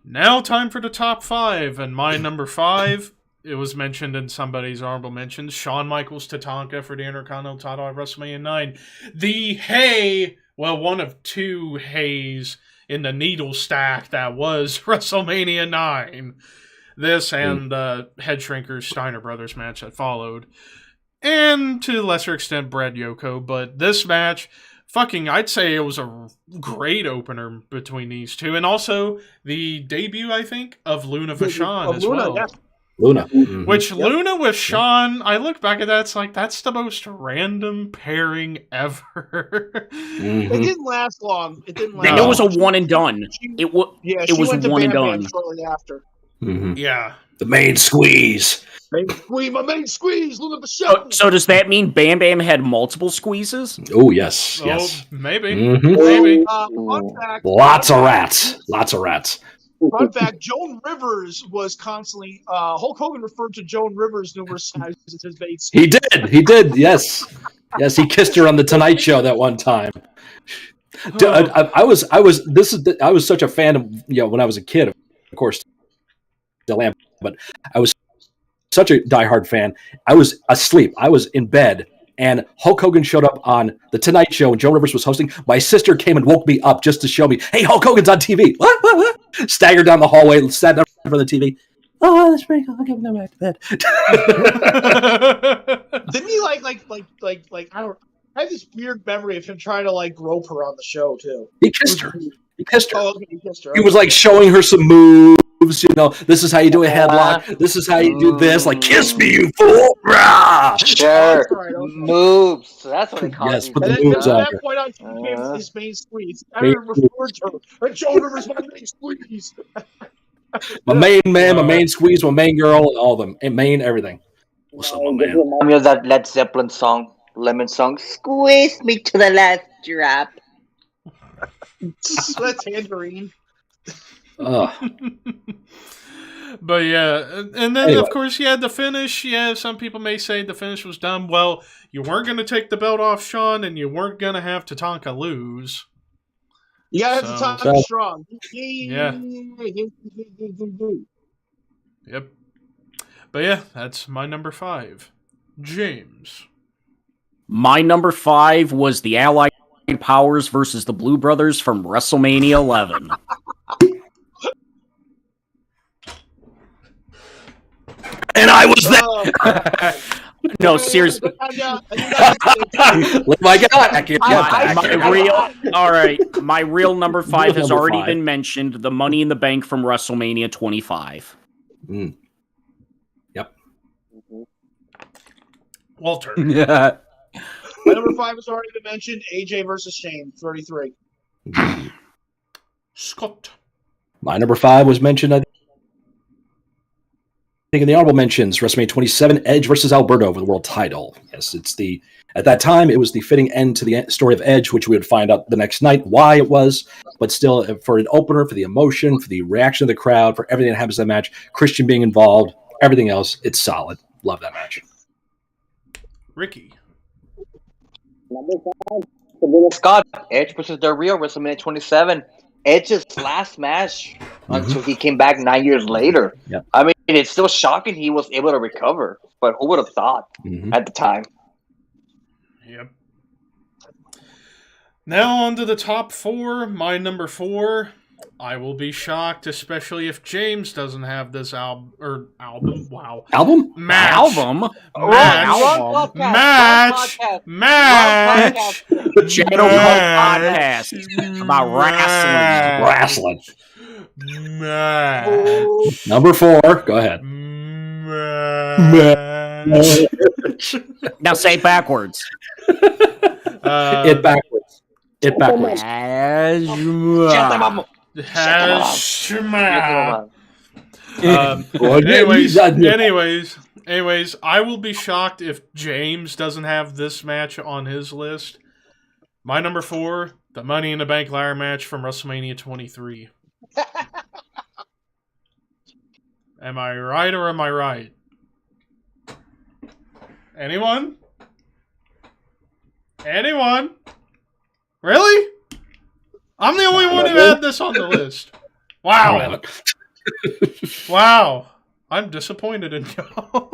Now time for the top 5, and my number 5. It was mentioned in somebody's honorable mentions. Shawn Michaels Tatanka for the Intercontinental title at WrestleMania 9. One of 2 hays in the needle stack that was WrestleMania 9. This and the Head Shrinkers Steiner Brothers match that followed. And to a lesser extent, Brad Yoko. But this match, I'd say it was a great opener between these two. And also the debut, I think, of Luna Vachon as well. Yeah. Luna. Mm-hmm. Which Luna with Shawn, I look back at that, it's like, that's the most random pairing ever. It didn't last long. It didn't last And it was a one and done. It was went to one and Bam Bam done. shortly after. Mm-hmm. Yeah. The main squeeze. My main squeeze, Luna Bichette. So does that mean Bam Bam had multiple squeezes? Oh, yes. Yes. Oh, maybe. Mhm. Maybe. Fun fact. Lots of rats. Fun fact, Joan Rivers was constantly, Hulk Hogan referred to Joan Rivers numerous times as his main squeeze. He did, yes. Yes, he kissed her on the Tonight Show that one time. I was such a fan of, when I was a kid, of course, still am, but I was such a diehard fan. I was asleep. I was in bed, and Hulk Hogan showed up on the Tonight Show, and Joan Rivers was hosting. My sister came and woke me up just to show me, hey, Hulk Hogan's on TV. What? Staggered down the hallway, sat down in front of the TV. Oh, that's pretty cool. I'll give them back to bed. Didn't he I don't. I have this weird memory of him trying to grope her on the show too. He kissed her. Oh, okay, he kissed her. He was showing her some moves. This is how you do a headlock. This is how you do this. Kiss me, you fool! Rah! Sure. Right, okay. Moves. That's what they call Yes, it. but And the then moves at on that her. point on, he became his main squeeze. I Main referred to her. And Joan Rivers, my main squeeze. My main man, my main squeeze, my main girl, and all of them. And main everything. What's up, my man? Remind me of that Led Zeppelin song, Lemon song. Squeeze me to the last drop. That's Tangerine. But yeah, and then of course you had the finish. Yeah, some people may say the finish was dumb. Well, you weren't going to take the belt off Shawn, and you weren't going to have Tatanka lose. You gotta have to talk strong. Yeah. Yep. But yeah, that's my number 5. James. My number 5 was the Allied Powers versus the Blue Brothers from WrestleMania 11. And I was there. No, seriously. My God. My real number 5 has number already 5. been mentioned. The Money in the Bank from WrestleMania 25. Yep. Walter. Yeah. My number 5 has already been mentioned. AJ versus Shane, 33. Scott. My number 5 was mentioned, I think, in the honorable mentions, WrestleMania 27, Edge versus Alberto for the world title. Yes, at that time, it was the fitting end to the story of Edge, which we would find out the next night why it was, but still, for an opener, for the emotion, for the reaction of the crowd, for everything that happens in that match, Christian being involved, everything else, it's solid. Love that match. Ricky. Number 5. Scott, Edge versus Del Rio, WrestleMania 27. Edge's last match until he came back 9 years later. Yep. I mean, it's still shocking he was able to recover, but who would have thought at the time? Yep. Now on to the top 4. My number 4. I will be shocked, especially if James doesn't have this album. Wow. Album? Match. Album? Match. Shadow Kvlt podcast about wrestling. Match. Number 4. Go ahead. Now say it backwards. It backwards. Anyways, I will be shocked if James doesn't have this match on his list. My number 4, the Money in the Bank ladder match from WrestleMania 23. Am I right or am I right? Anyone? Really? I'm the only one who had this on the list. Wow. Wow. I'm disappointed in y'all.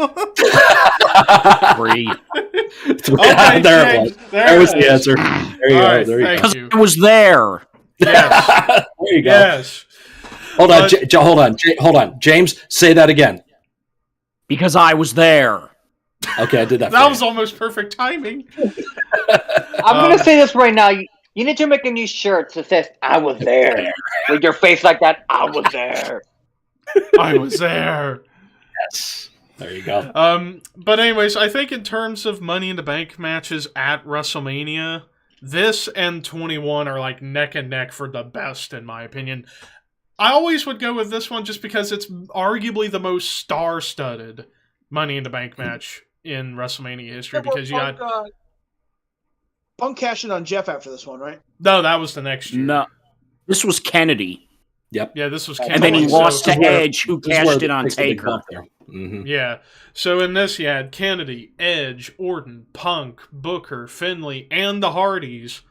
3. Okay, There James, There was the answer. There you go. There you go. thank you. I was there. Yes. There you go. Yes. Hold on. Hold on. James, say that again. Because I was there. Okay, I did that. That was almost perfect timing. I'm going to say this right now. You need to make a new shirt that says, I was there. With your face like that, I was there. I was there. Yes. There you go. But anyways, I think in terms of Money in the Bank matches at WrestleMania, this and 21 are like neck and neck for the best, in my opinion. I always would go with this one just because it's arguably the most star-studded Money in the Bank match in WrestleMania history. Because you got Punk cashing on Jeff after this one, right? no, that was the next year. No, this was Kennedy. Yep. Yeah, this was And Kennedy. then he lost to Edge, who This is where cashed in it on takes a big Taker. bump there. Mhm. Yeah. So in this, you had Kennedy, Edge, Orton, Punk, Booker, Finley, and the Hardys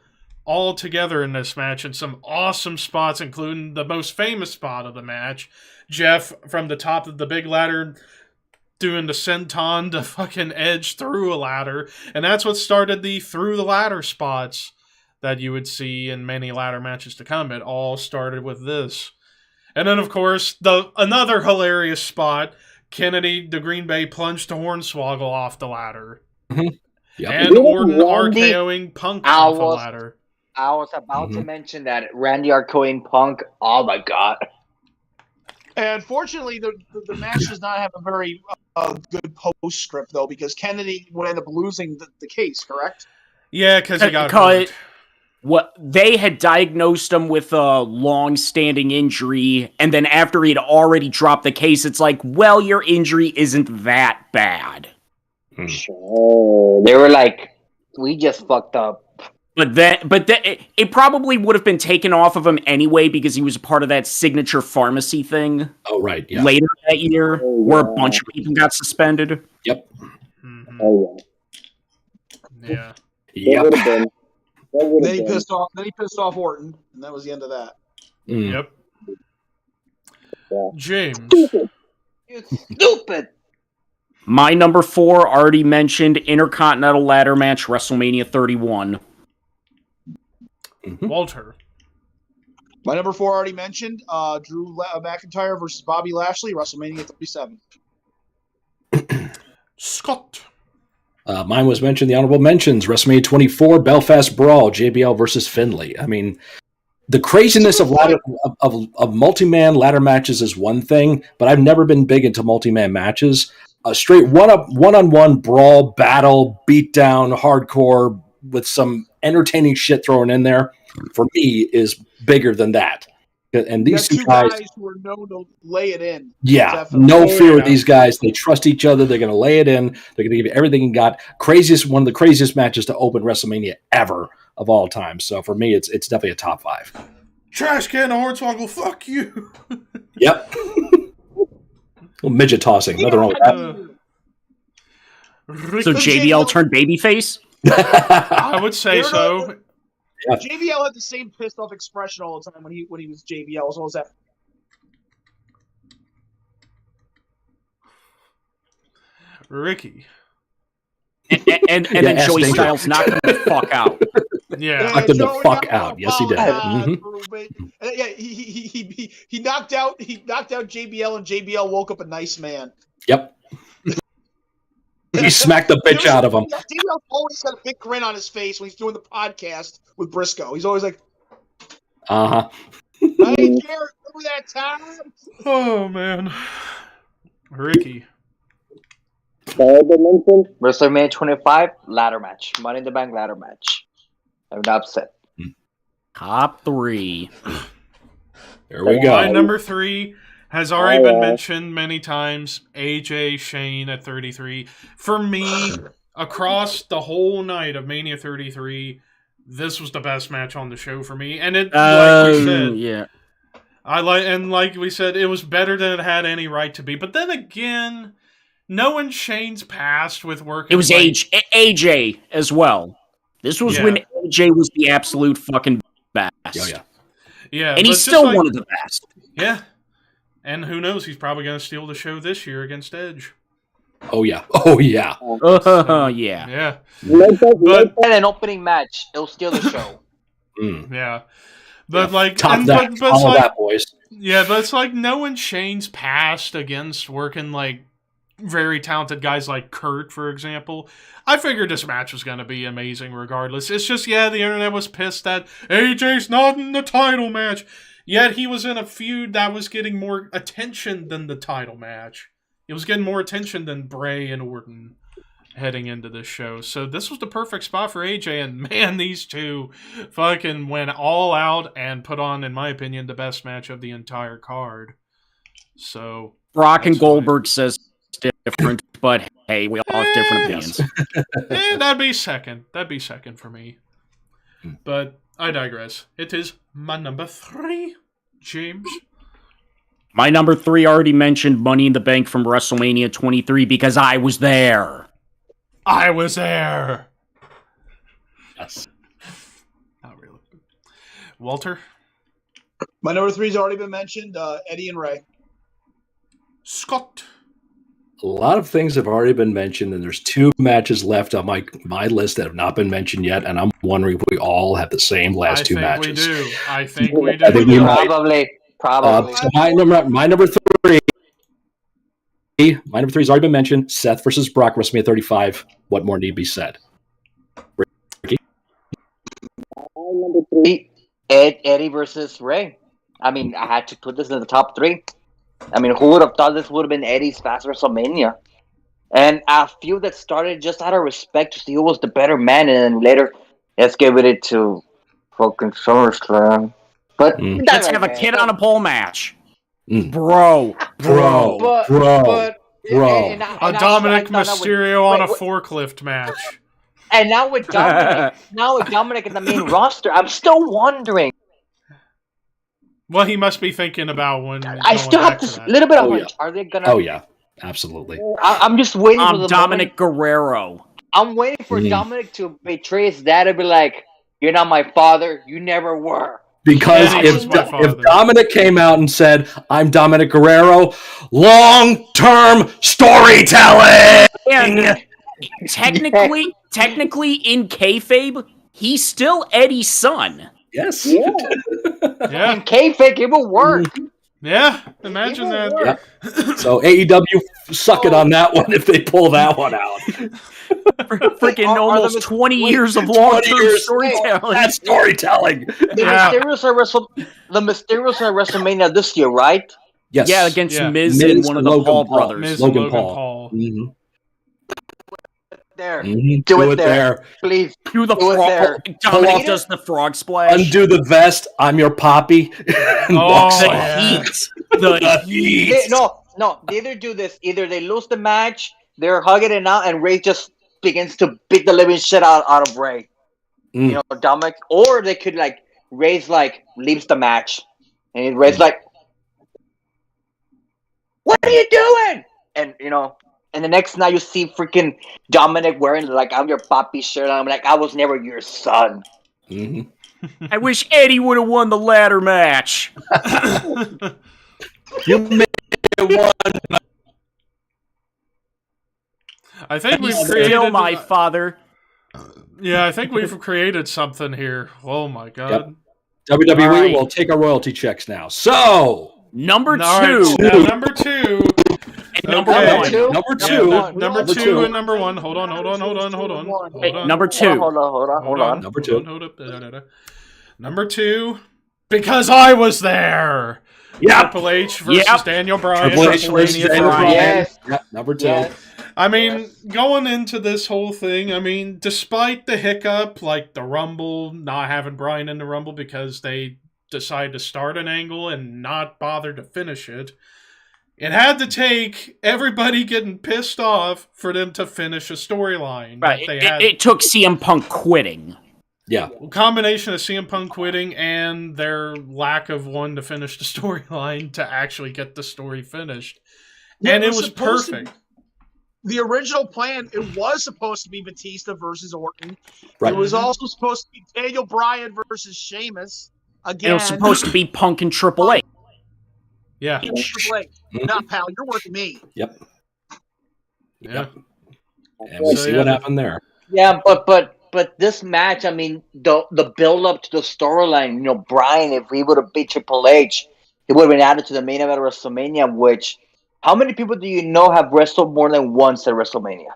all together in this match in some awesome spots, including the most famous spot of the match. Jeff from the top of the big ladder doing the senton to fucking Edge through a ladder. And that's what started the through the ladder spots that you would see in many ladder matches to come. It all started with this. And then, of course, another hilarious spot, Kennedy, the Green Bay plunge to Hornswoggle off the ladder. Mm-hmm. Yep. And Orton RKOing Punk off the ladder. I was about to mention that Randy RKOing Punk. Oh my god! And fortunately, the match does not have a very good postscript though, because Kennedy would end up losing the case. Correct? Yeah, because he got hurt. What they had diagnosed him with a long-standing injury, and then after he'd already dropped the case, it's like, well, your injury isn't that bad. Sure. They were like, we just fucked up. But it probably would have been taken off of him anyway because he was a part of that signature pharmacy thing. Oh, right. Yeah. Later that year, where a bunch of people got suspended. Yep. Mm-hmm. Oh Yeah. Yep. Then he pissed off Orton, and that was the end of that. Mm. Yep. James. It's stupid. My number 4, already mentioned, Intercontinental Ladder Match, WrestleMania 31. Mm-hmm. Walter. My number 4 already mentioned, Drew McIntyre versus Bobby Lashley, WrestleMania 37. Scott. Mine was mentioned, the honorable mentions, WrestleMania 24, Belfast Brawl, JBL versus Finley. I mean, the craziness of multi-man ladder matches is one thing, but I've never been big into multi-man matches. A straight one-on-one brawl, battle, beatdown, hardcore, with some entertaining shit thrown in there, for me, is bigger than that. And these two guys who are known to lay it in. Yeah, Definitely. no fear of these guys. They trust each other. They're going to lay it in. They're going to give you everything you got. One of the craziest matches to open WrestleMania ever of all time. So for me, it's definitely a top 5. Trash can Hornswoggle, fuck you. Yep. Little midget tossing. Nothing wrong with that. So JBL turned babyface? I would say so. Yeah. JBL had the same pissed off expression all the time when he was JBL, as well as that. Ricky. And then Joey Styles knocked him the fuck out. Yeah. Knocked him the fuck out. Yes, he did. Yeah, he knocked out JBL, and JBL woke up a nice man. Yep. He smacked the bitch out of him. JBL always got a big grin on his face when he's doing the podcast with Briscoe. He's always like, Uh-huh. I can't remember that time. Oh, man. Ricky. WrestleMania 25 ladder match, Money in the Bank ladder match. I'm not upset. Top 3. There we go. My number 3 has already been mentioned many times. AJ Shane at 33. For me, across the whole night of Mania 33, this was the best match on the show for me. And it, like we said, yeah. like we said, it was better than it had any right to be. But then again, knowing Shane's past with working, It was AJ as well. This was when AJ was the absolute fucking best. Oh, yeah. Yeah, and he's still one of the best. Yeah. And who knows, he's probably going to steal the show this year against Edge. Oh, yeah. Oh, yeah. Yeah. Yeah. But an opening match, it'll steal the show. Yeah. But like, Top that. but All like, that, boys. Yeah, but it's like knowing Shane's past against working like very talented guys like Kurt, for example. I figured this match was going to be amazing regardless. It's just, the internet was pissed that AJ's not in the title match. Yet he was in a feud that was getting more attention than the title match. It was getting more attention than Bray and Orton. heading into this show. So this was the perfect spot for AJ, and man, these two fucking went all out and put on, in my opinion, the best match of the entire card. So Brock and Goldberg says different, but hey, we all have different opinions. that'd be second. That'd be second for me. But I digress. It is my number 3, James. My number 3 already mentioned Money in the Bank from WrestleMania 23 because I was there. I was there. Yes. Not really. Walter? My number 3's already been mentioned. Eddie and Ray. Scott? A lot of things have already been mentioned, and there's 2 matches left on my list that have not been mentioned yet, and I'm wondering if we all have the same last 2 matches. I think we do. I think we might. Probably. So my number 3. My number 3 has already been mentioned. Seth versus Brock, WrestleMania 35. What more need be said? Ricky? Number 3, Eddie versus Ray. I mean, I had to put this in the top 3. I mean, who would have thought this would have been Eddie's fast WrestleMania? And I feel that started just out of respect to see who was the better man, and then later, let's give it to fucking SummerSlam. But let's have a kid on a pole match. Bro. But A Dominic Mysterio on a forklift match. And now with Dominic in the main roster, I'm still wondering. Well, he must be thinking about when. I still have this little bit of hunch. Are they gonna? Oh yeah, absolutely. I'm just waiting for the Dominic Guerrero. I'm waiting for Dominic to betray his dad and be like, "You're not my father. You never were." Because if Dominic came out and said, "I'm Dominic Guerrero," long-term storytelling. And technically, in kayfabe, he's still Eddie's son. Yes. Yeah. And kayfabe, it will work. Yeah. Imagine that. Yeah. So AEW, suck it on that one if they pull that one out. Freaking almost 20 years of long-term storytelling. That's storytelling. The Mysterios are WrestleMania this year, right? Yes. Yeah, against Miz and one of the Paul brothers. Miz Logan and Paul. Mm-hmm. There. Mm-hmm. Do it there. Please. Do the frog. Dominic does the frog splash. Undo the vest. I'm your poppy. The heat. No. They either do this. Either they lose the match, they're hugging it out, and Ray just begins to beat the living shit out of Ray. You know, Dominic. Or they could, like, Ray's, like, leaves the match. And Ray's like, "What are you doing?" And, you know, and the next night you see freaking Dominic wearing, like, "I'm your papi" shirt. And I'm like, "I was never your son." Mm-hmm. I wish Eddie would have won the ladder match. You made one. I think we've He's created still my father. Yeah, I think we've created something here. Oh my god. Yep. WWE Right. will take our royalty checks now. So Number 2. Now, number 2. Number Okay. 1. Number Yeah, 2. number 2 and number 1. Hold on. Hey, number 2. Hold on. Number 2. Hold up. Number 2. Because I was there. Yeah. Triple H versus Daniel Bryan. Triple H versus WrestleMania Daniel 3. Bryan. Yes. Yep. Number 2. Yes. I mean, going into this whole thing, I mean, despite the hiccup, like the Rumble, not having Bryan in the Rumble because they decided to start an angle and not bother to finish it, it had to take everybody getting pissed off for them to finish a storyline. Right. It took CM Punk quitting. Yeah. A combination of CM Punk quitting and their lack of one to finish the storyline to actually get the story finished. And it was perfect. The original plan, it was supposed to be Batista versus Orton. Right. It was also supposed to be Daniel Bryan versus Sheamus. Again, It was supposed to be Punk and Triple H. Yeah. Triple H. Nah, pal, you're working me. Yep. Yeah. And we see what happened there. Yeah, but this match, I mean, the build up to the storyline, you know, Bryan, if he would have beat Triple H, he would have been added to the main event of WrestleMania, which, how many people do you know have wrestled more than once at WrestleMania?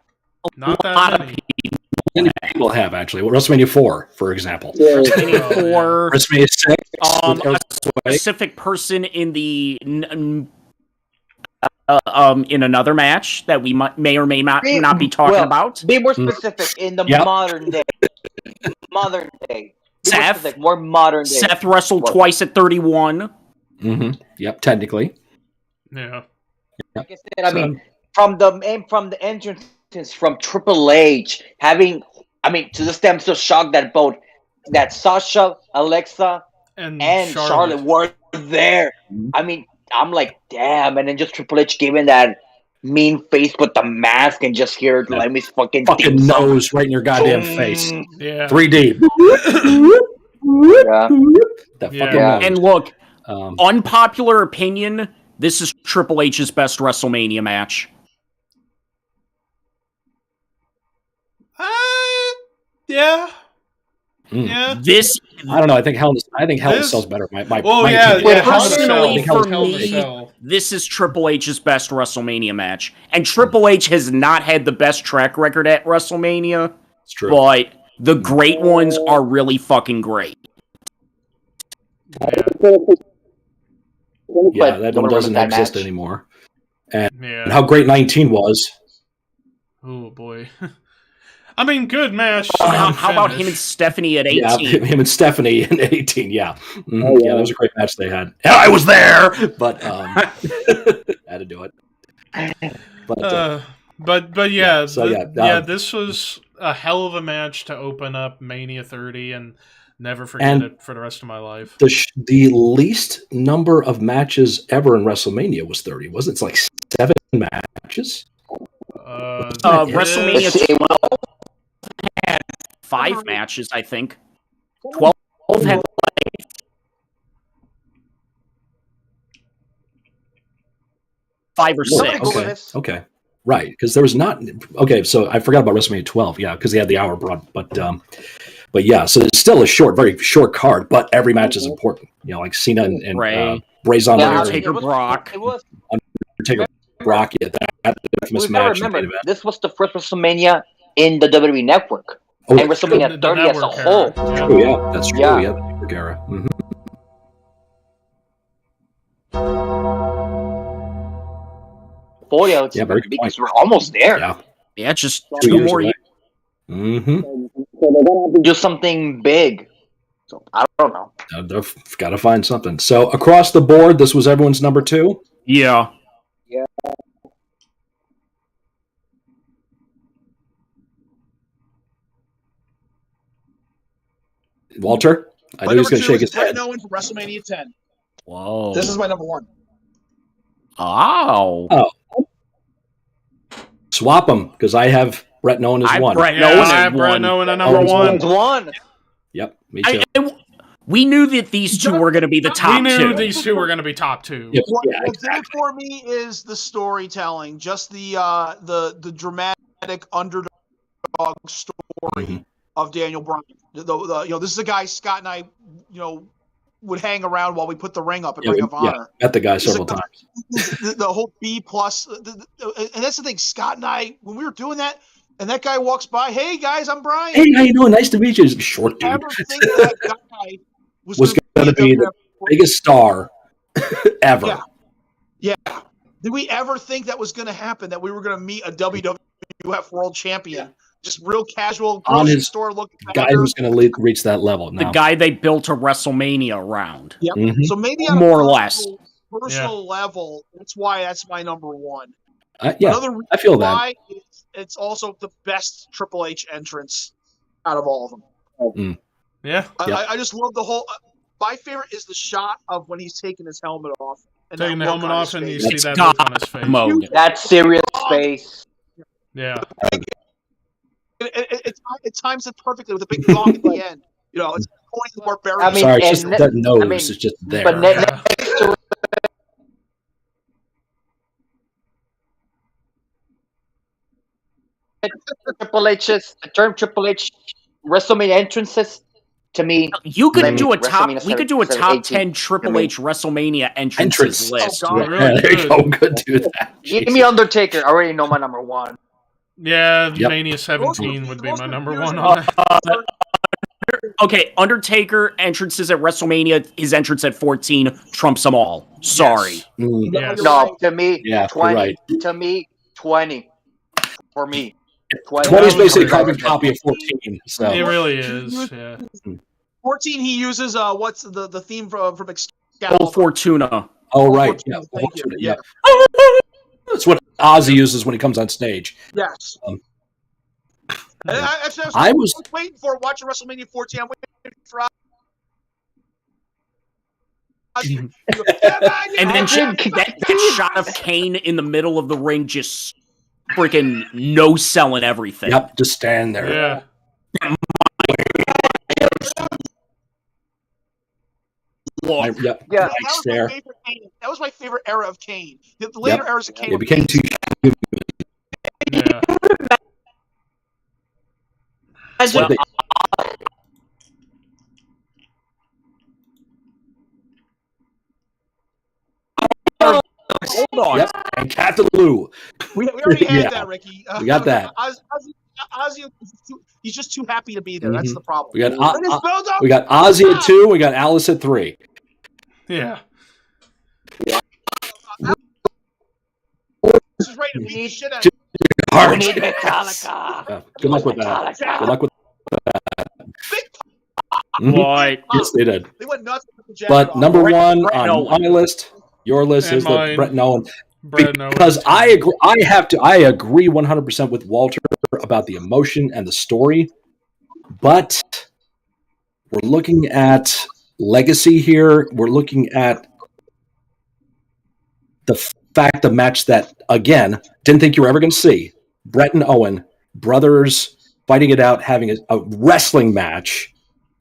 Not that many. Many people have, actually. WrestleMania 4, for example. WrestleMania 4. WrestleMania 6. A specific person in the in another match that we may or may not be talking about. Be more specific in the modern day. Modern day. Seth, more modern day. Seth wrestled twice at 31. Mm-hmm. Yep, technically. Yeah. Like I said, I mean, from the entrances from Triple H, to this day, I'm still shocked that Sasha, Alexa, and Charlotte were there. I mean, I'm like, damn, and then just Triple H giving that mean face with the mask and just hear Lemmy's fucking nose right in your goddamn face. Yeah. 3D. That fucking nose. And look, unpopular opinion, this is Triple H's best WrestleMania match. Yeah. Yeah. This, I don't know. I think Hell in a Cell's better. Personally, for me, this is Triple H's best WrestleMania match. And Triple H has not had the best track record at WrestleMania. It's true. But the great ones are really fucking great. Yeah, that one doesn't exist anymore. And how great 19 was. Oh, boy. I mean, good match. How about him and Stephanie at 18? Yeah, him and Stephanie at 18, yeah. Mm-hmm. Yeah, that was a great match they had. And I was there! But, had to do it. But yeah, this was a hell of a match to open up Mania 30 and never forget it for the rest of my life. The least number of matches ever in WrestleMania was 30, wasn't it? It's like 7 matches? WrestleMania 12 had 5 matches, I think. 12 had 5 or 6. Okay. Right, because there was not... Okay, so I forgot about WrestleMania 12, yeah, because they had the hour broad, but yeah, so it's still a very short card, but every match is important. You know, like Cena and Bray's on Undertaker, Brock. Undertaker, Brock, yeah, that infamous match. Remember, this was the first WrestleMania in the WWE Network. And WrestleMania 30 as a whole. Oh, yeah, that's true. Yeah, the Network era. Mm-hmm. Boy, because we're almost there. Yeah, just 2 more years. Mm-hmm. So they're gonna have to do something big. So I don't know. They've got to find something. So across the board, this was everyone's number 2? Yeah. Yeah. Walter? I knew he was going to shake his head. Brett Owen for WrestleMania 10. Whoa. This is my number 1. Oh. Swap them, because I have Brett Owen as 1. I have Brett Owen at number 1. Yep, me too. We knew that these two were going to be the top 2. We knew these two were going to be top 2. Yep. What did it for me is the storytelling, just the dramatic underdog story of Daniel Bryan. This is a guy Scott and I, would hang around while we put the ring up at Ring of Honor. Met the guy several times. The whole B+, and that's the thing. Scott and I, when we were doing that, and that guy walks by, "Hey guys, I'm Bryan. Hey, how you doing? Nice to meet you." He's a short dude. Ever think that guy was going to be the biggest star ever? Yeah. Did we ever think that was going to happen? That we were going to meet a WWF World Champion? Just real casual grocery store looking guy who's going to reach that level. The guy they built a WrestleMania around. Yep. Mm-hmm. So maybe on more or less personal level, that's why that's my number 1. Another reason I feel that it's also the best Triple H entrance out of all of them. Yeah, I just love the whole. My favorite is the shot of when he's taking his helmet off. And taking the helmet off, and you see that look on his face. Mode. That's serious face. Yeah. It times it perfectly with a big dog at the end. It's going the barbarian. Sorry, it's just that nose is just there. But next to Triple H WrestleMania entrances, to me, you could do a top. We could do a top 10 Triple H WrestleMania entrances list. There you go. Good do that. Give me Undertaker. I already know my number 1. Yeah, Mania 17 would be my number 1 on that. Undertaker entrances at WrestleMania, his entrance at 14 trumps them all. Sorry. Yes. Mm, Yes. No, to me, Yeah, you're 20. right. To me, 20. For me, 20. 20 is I would basically a agree. carbon copy of 14. So It really is. Yeah. 14, he uses what's the theme from Oh, Excalibur? Fortuna. oh right, Fortuna, yeah, thank you. Fortuna, Yeah. That's what Ozzy uses when he comes on stage. Yes. Um, I I was was waiting for watching WrestleMania 14. I'm waiting for Ozzy. And then Imagine that shot of Kane in the middle of the ring just freaking no-selling everything. yep, just stand there. Yeah. Look, Yep, Yeah. nice that was there. my favorite Kane. That was my favorite era of Kane. The later eras of Kane It were became too. Yeah. Well, hold on. yep, and Cataloo. We already had Yeah. that, Ricky. We got that. Ozzy, he's just too happy to be there. That's Mhm. the problem. We got Let us build up. we got Ozzy at 2. We got Alice at 3. Yeah. This is ready to beat the shit out We We need Metallica. Yeah, good luck with that. Good luck with that. Mhm. What? Yes, they did. They went nuts with the jacket But off. number Brett one Owen. on my list, your list And is the mine. Brett Owen. Brett Owen. Because I agree, I agree 100% with Walter about the emotion and the story, but we're looking at legacy here. We're looking at the fact the match that, again, didn't think you were ever going to see. Brett and Owen, brothers fighting it out, having a wrestling match.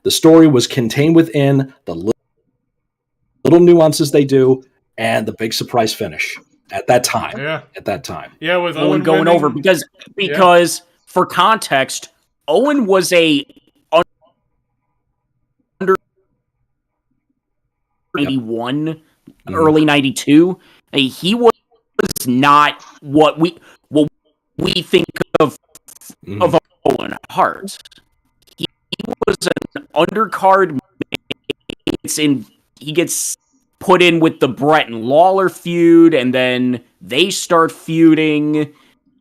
The story was contained within the little nuances they do and the big surprise finish at that time. Yeah. At that time. Yeah, with Owen going winning, over because for context, Owen was a under 91, early 92. He was not what we think of Owen Hart. He was an undercard. He gets put in with the Brett and Lawler feud, and then they start feuding,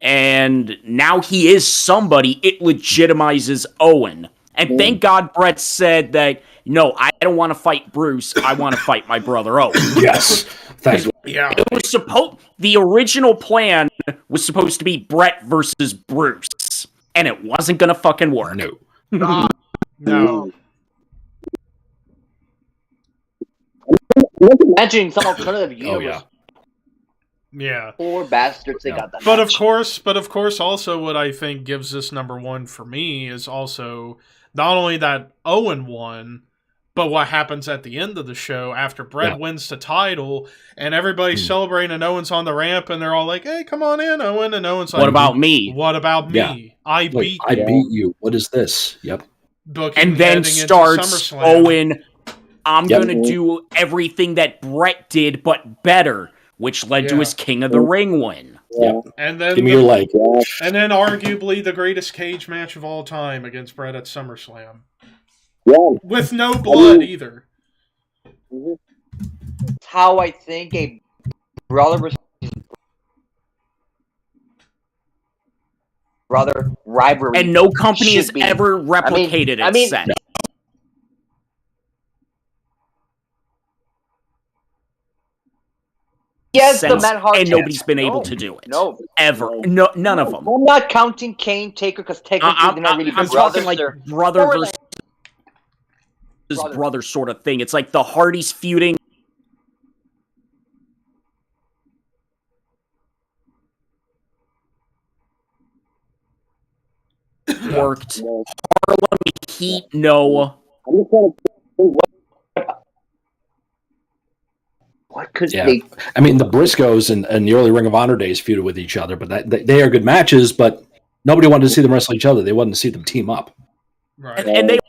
and now he is somebody. It legitimizes Owen. And thank God Brett said that, no, I don't want to fight Bruce. I want to fight my brother Owen. Yes. Thanks. Yeah. It was the original plan was supposed to be Brett versus Bruce, and it wasn't gonna fucking work. No. No. Imagine some alternative universe. Yeah. Poor bastards, they got that. But match. of course, also what I think gives this number one for me is also not only that Owen won, but what happens at the end of the show after Brett wins the title and everybody's celebrating and Owen's on the ramp and they're all like, "Hey, come on in, Owen." And Owen's like, What about me? What about me? Yeah. I beat I you. beat you. What is this? Yep. Booking And then heading into starts SummerSlam. Owen, I'm gonna do everything that Brett did, but better, which led to his King of the Ring win. Yep. And then Give me your leg. And then arguably the greatest cage match of all time against Brett at SummerSlam. With no blood either. How I think a brother versus brother rivalry. And no company has should be. ever replicated I mean, it since. Yes, the Matt Hart and match. nobody's been able to do it. No. Ever. No, none of them. I'm not counting Kane Taker because technically they're not really I'm brothers. talking like They're brother more versus brother sort of thing. It's like the Hardys feuding. Worked. Harlem Heat, no. What could Yeah. they? I mean, the Briscoes and the early Ring of Honor days feuded with each other, but they are good matches, but nobody wanted to see them wrestle each other. They wanted to see them team up. Right. And they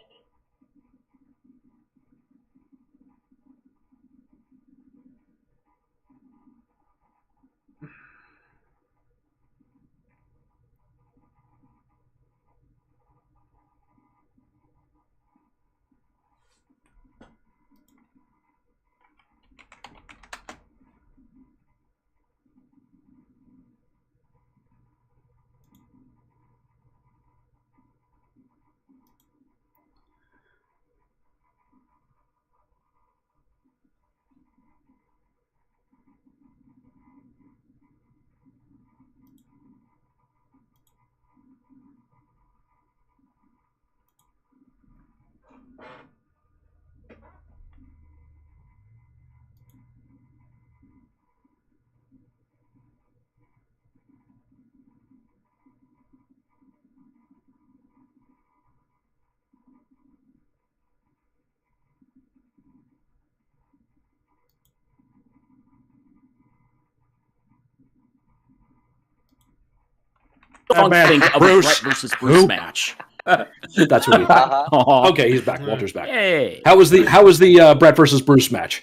Funk man, think of a Bruce. Brett versus Bruce match? That's what he thought. Uh-huh. Okay, he's back. Walter's back. Yay. How was the Brett versus Bruce match?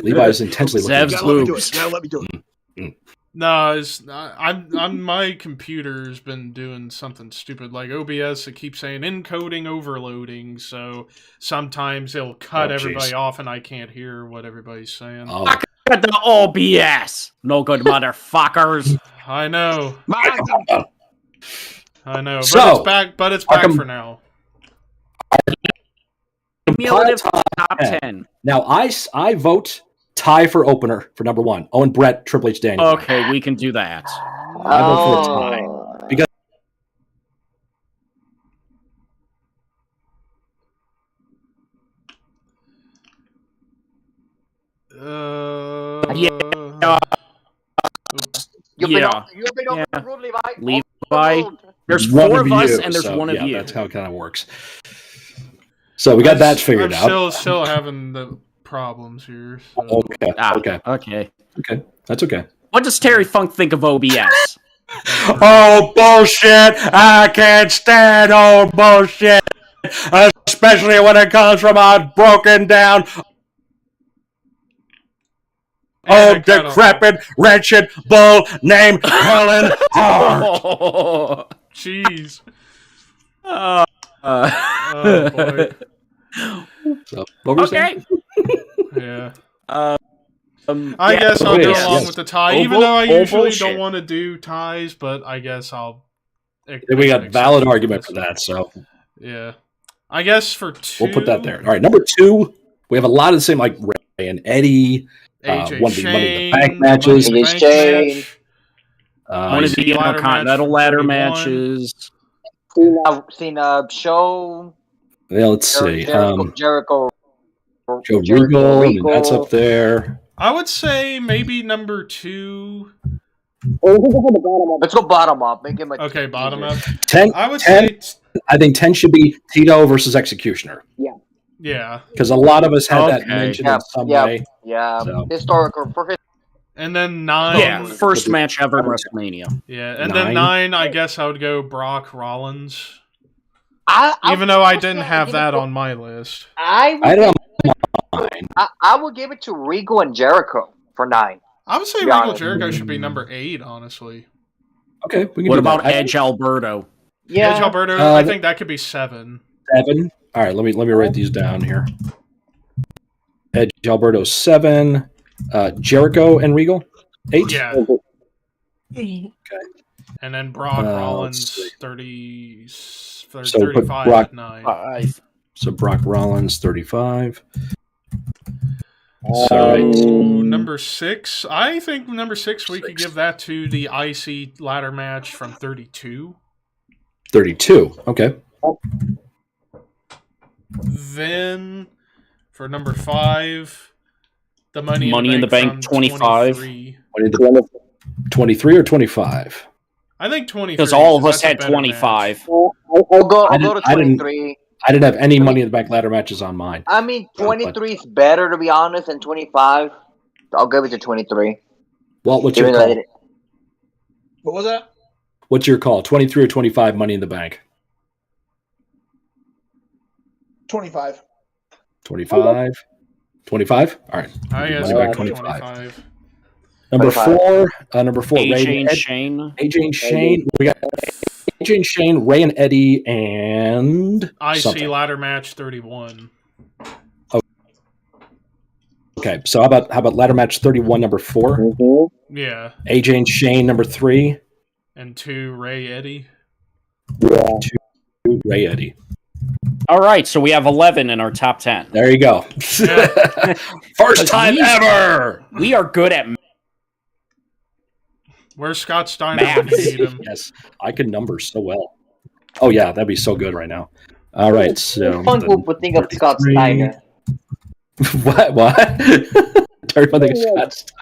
Levi is intensely looking. Zev's You gotta let me do boobs. it. You gotta let me do it. No, I'm my computer's been doing something stupid like OBS. It keeps saying encoding overloading, so sometimes it'll cut everybody off, and I can't hear what everybody's saying. Oh, At the OBS. No good motherfuckers. I know, I know, but So, it's back. But it's back Arkham- for now. Cumulative top 10. 10. now I vote tie for opener for number 1. Owen Brett, Triple H, Daniel. Okay, we can do that. I vote for a tie. Because Yeah. You've Yeah. been overruled, Levi. Levi. Overruled. There's one 4 of us, you, and there's so, one of yeah, you. That's how it kind of works. So we got that figured out. I'm still having the problems here. So. Okay. Okay. That's okay. What does Terry Funk think of OBS? Oh, bullshit. I can't stand old bullshit. Especially when it comes from a broken down, And decrepit, wretched bull named Helen Hart. Oh, Jeez. uh, Oh boy. So, what were you saying? okay. Yeah. I Yeah, guess I'll go yes, along yes. with the tie, Oh, even though I oh, usually bullshit. don't want to do ties, but I guess I'll. We got valid accept argument this. for that, so Yeah. I guess for 2. we'll put that there. All right, number 2, we have a lot of the same, like Ray and Eddie. AJ One of the Money in the Shane, Bank matches. Money in the AJ Bank Shane. match. One of IC the ladder Intercontinental match ladder 41. matches. Seen a show. Yeah, let's see. Jericho. Joe Regal, I mean, that's up there. I would say maybe number 2. Let's go bottom up. Make him a Okay, bottom up. 10, I would 10 say, I think 10 should be Tito versus Executioner. yeah. Because a lot of us had that Okay. mentioned Yeah, in some yeah. way. Yeah, So. historical for his. And then 9. Yeah, first match ever at WrestleMania. Yeah, and then 9, I guess I would go Brock Rollins. Even though I didn't have that on my list. I don't mind. I would give it to Regal and Jericho for 9. I would say Be Regal honest. Jericho should be number 8, honestly. Okay, we can What do about that. Edge Alberto? Yeah, Edge Alberto, Uh, I think that could be 7. 7. All right, let me write these down here. Edge Alberto 7. Jericho and Regal 8. Yeah. Okay. And then Brock let's Rollins, see. 30, So 35 Brock- at 9. 5. So Brock Rollins 35. So Right. number 6, I think number 6 we could give that to the IC ladder match from 32. 32. Okay. Then for number 5, the Money in the Bank from 25. 23. 23 or 25? I think 23. Because all of us that's a had better 25. I'll go I to didn't- 23. I didn't have any Money in the Bank ladder matches on mine. I mean, 23 is better, to be honest, than 25. I'll give it to 23. Well, what's your Even though call? it- What was that? What's your call? 23 or 25 Money in the Bank? 25. 25? 25? All right. I guess Money I'll Back go 25. Number 25. 4. Number 4. AJ Ray and and Shane. AJ and Shane. We got AJ and Shane, Ray and Eddie, and IC something. ladder match 31. Okay, so how about ladder match 31, number 4? Yeah. AJ and Shane, number 3. And 2, Ray Eddie. 2, Ray Eddie. All right, so we have 11 in our top 10. There you go. Yeah. First time ever. We are good at Where's Scott Steiner when you need him? Yes, I can number so well. Oh yeah, that'd be so good right now. All right, so Fun group would think of Scott 33. Steiner. What? Terry Funk thinks Scott Steiner.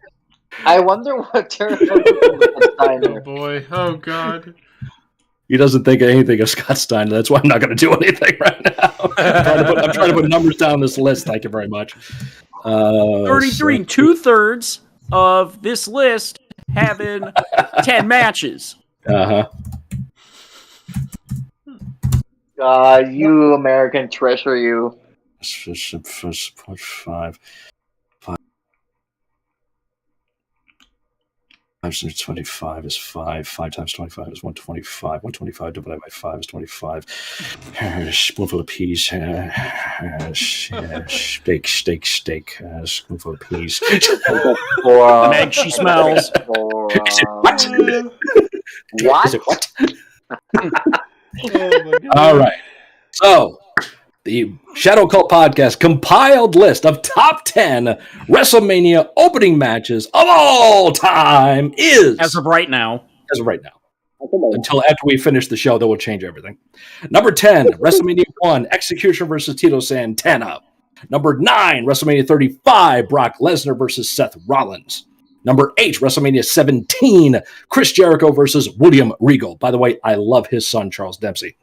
I wonder what Terry Funk would think of Scott Oh Steiner. boy. Oh god. He doesn't think anything of Scott Steiner. That's why I'm not going to do anything right now. I'm trying to put numbers down this list. Thank you very much. 33, 2/3 of this list having 10 matches. Uh-huh. You American treasure, you. Five. 5 times 25 is 5. 5 times 25 is 125. 125 divided by 5 is 25. Spoonful of peas. Steak. Spoonful of peas. Meg, she smells. What? What? Is it what? Oh my god. All right. So, the Shadow Kvlt podcast compiled list of top 10 WrestleMania opening matches of all time is... As of right now. Until after we finish the show, that will change everything. Number 10, WrestleMania 1, Execution versus Tito Santana. Number 9, WrestleMania 35, Brock Lesnar versus Seth Rollins. Number 8, WrestleMania 17, Chris Jericho versus William Regal. By the way, I love his son, Charles Dempsey.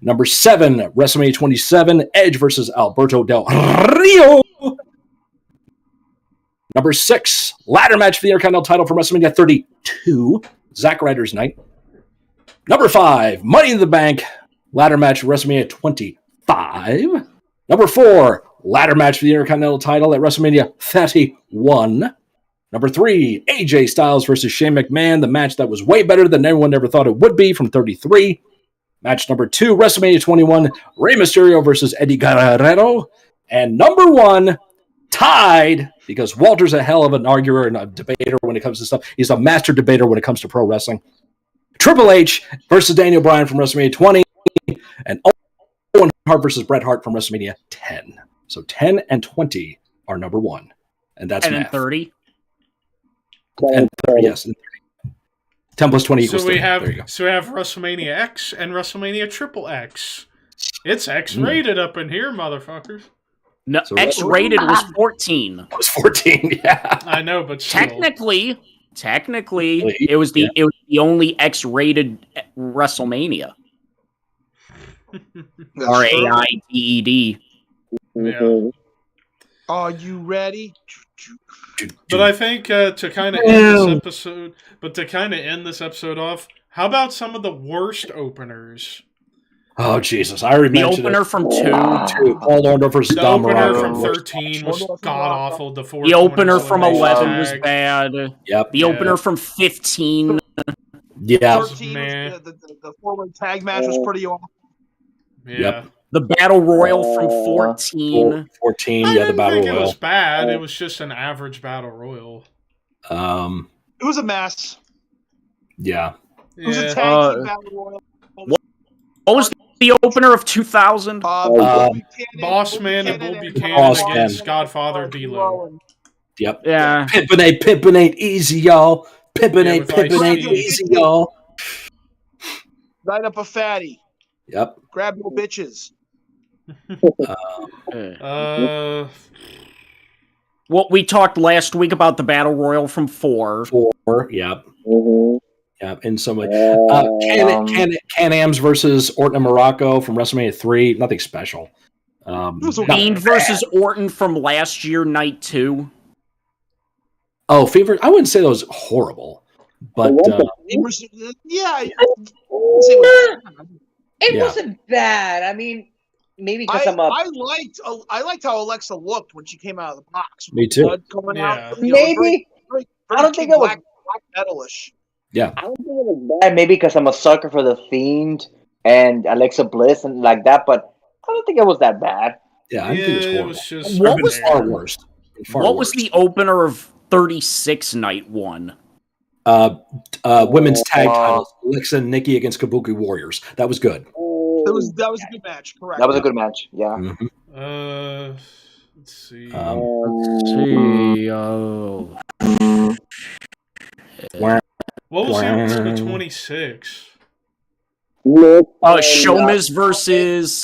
Number 7, WrestleMania 27, Edge versus Alberto Del Rio. Number 6, ladder match for the Intercontinental title from WrestleMania 32, Zack Ryder's night. Number 5, Money in the Bank, ladder match for WrestleMania 25. Number 4, ladder match for the Intercontinental title at WrestleMania 31. Number 3, AJ Styles versus Shane McMahon, the match that was way better than everyone ever thought it would be, from 33. Match number 2, WrestleMania 21, Rey Mysterio versus Eddie Guerrero. And number 1, tied, because Walter's a hell of an arguer and a debater when it comes to stuff. He's a master debater when it comes to pro wrestling. Triple H versus Daniel Bryan from WrestleMania 20. And Owen Hart versus Bret Hart from WrestleMania 10. So 10 and 20 are number 1. And that's 10 and math. 30. And 30, yes. 10 plus 20 equals So we 30. have There you go. WrestleMania X and WrestleMania Triple X. It's X-rated up in here, motherfuckers. No, So X-rated was 14. It was 14, yeah. I know, but still. Technically, it was the only X-rated WrestleMania. RAIDED. Yeah. Are you ready? But I think to kind of end this episode off, how about some of the worst openers? Oh, Jesus. I already The mentioned opener it. from 2. Paul Orndorff versus The Don opener Morocco. from 13 was god-awful. The opener from 11 was tag. bad. Yep. The opener from 15. Yeah. 13 Man. was the four-way tag match was pretty awful. Yeah. Yep. The Battle Royal from 14. 14, I yeah, the didn't Battle think it Royal. was bad. It was just an average Battle Royal. It was a mess. Yeah. It was a Yeah. tag team battle royal. What was the opener of 2000? Bull Buchanan, Boss Man and Bull Buchanan Boss against Man. Godfather D'Lo. Yep. Yeah. Pimpin' ain't easy, y'all. Pimpin' Yeah, ain't with Ice-T. easy, y'all. Light up a fatty. Yep. Grab your bitches. Well, we talked last week about the Battle Royal from 4. 4, yep. Yep, in some way. Can-Ams versus Orton and Morocco from WrestleMania 3, nothing special. Fiend versus Orton from last year, night 2. Oh, Fever, I wouldn't say that was horrible, but Yeah. It Yeah. wasn't bad. I mean, maybe because I'm up. I liked how Alexa looked when she came out of the box. Me too. Blood coming Yeah. out. Maybe. I don't think it was. black metalish. yeah. I don't think it was bad. Maybe because I'm a sucker for the Fiend and Alexa Bliss and like that, but I don't think it was that bad. Yeah, I think it was it horrible. was just What was Far worse. Far What was worse. the opener of 36 night 1? Women's tag titles? Alexa and Nikki against Kabuki Warriors. That was good. That was a good match. Correct. That was a good match. Yeah. Mhm. Let's see. Let's see. What was the opener to 26? Sheamus versus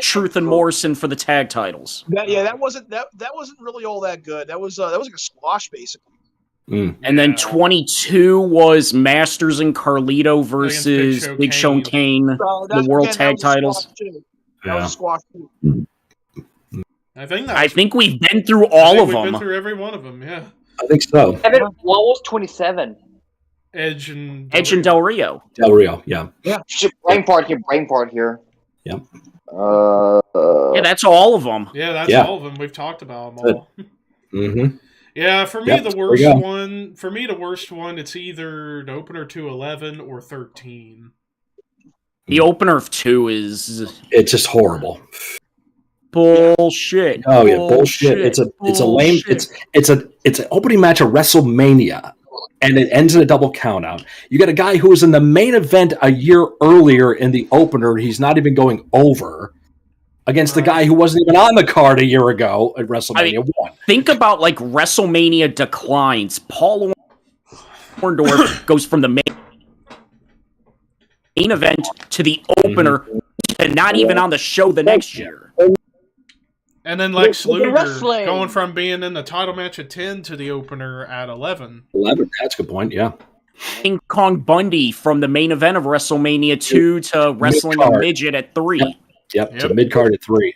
Truth and Morrison for the tag titles. That wasn't really all that good. That was like a squash basically. And then 22 was Masters and Carlito versus Big Show and Kane, the world tag titles. That was a squash too. I think we've been through all of them. We've been through every one of them, yeah. I think so. What was 27? Edge and Del Rio. Del Rio, yeah. Brain part here. Yep. Yeah, that's all of them. Yeah, that's all of them. We've talked about them all. Mm-hmm. Yeah, for me the worst one. For me the worst one. It's either the opener to 11 or 13. The opener of 2 is. It's just horrible. Bullshit. Oh yeah, bullshit. It's a lame. It's an opening match of WrestleMania, and it ends in a double countout. You got a guy who was in the main event a year earlier in the opener. He's not even going over against the guy who wasn't even on the card a year ago at WrestleMania 1. Think about like WrestleMania declines. Paul Orndorff goes from the main event to the opener and not even on the show the next year. And then Lex Luger going from being in the title match at 10 to the opener at 11. 11, that's a good point, yeah. King Kong Bundy from the main event of WrestleMania 2 to wrestling a midget at 3. Yep. To mid-card at 3.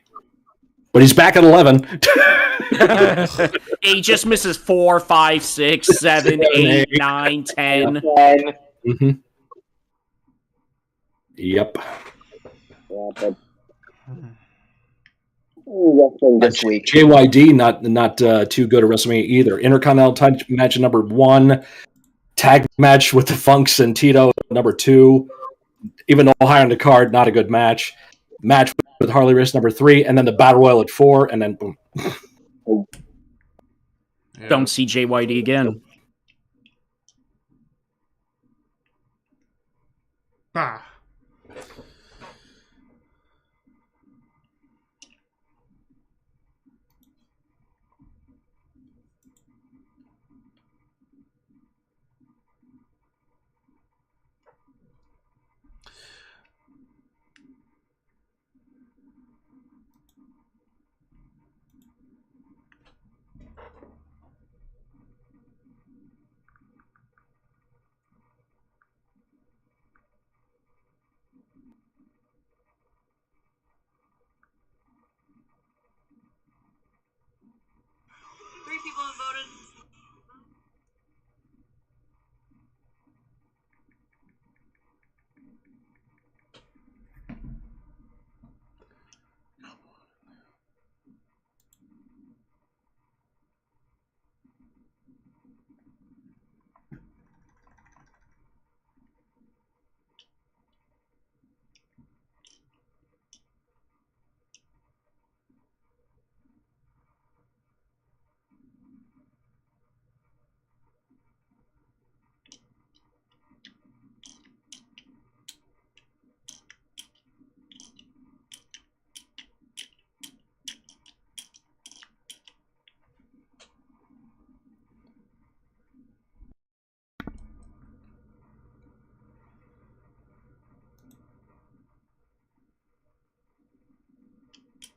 But he's back at 11. He just misses 4, 5, 6, 7, 8, 9, 10. Mm-hmm. Yep. This week. JYD not too good at WrestleMania either. Intercontinental title match number 1, tag match with the Funks and Tito number 2. Even though high on the card, not a good match. Match with Harley Race number 3, and then the Battle Royal at 4, and then boom. Don't see JYD again. People have voted.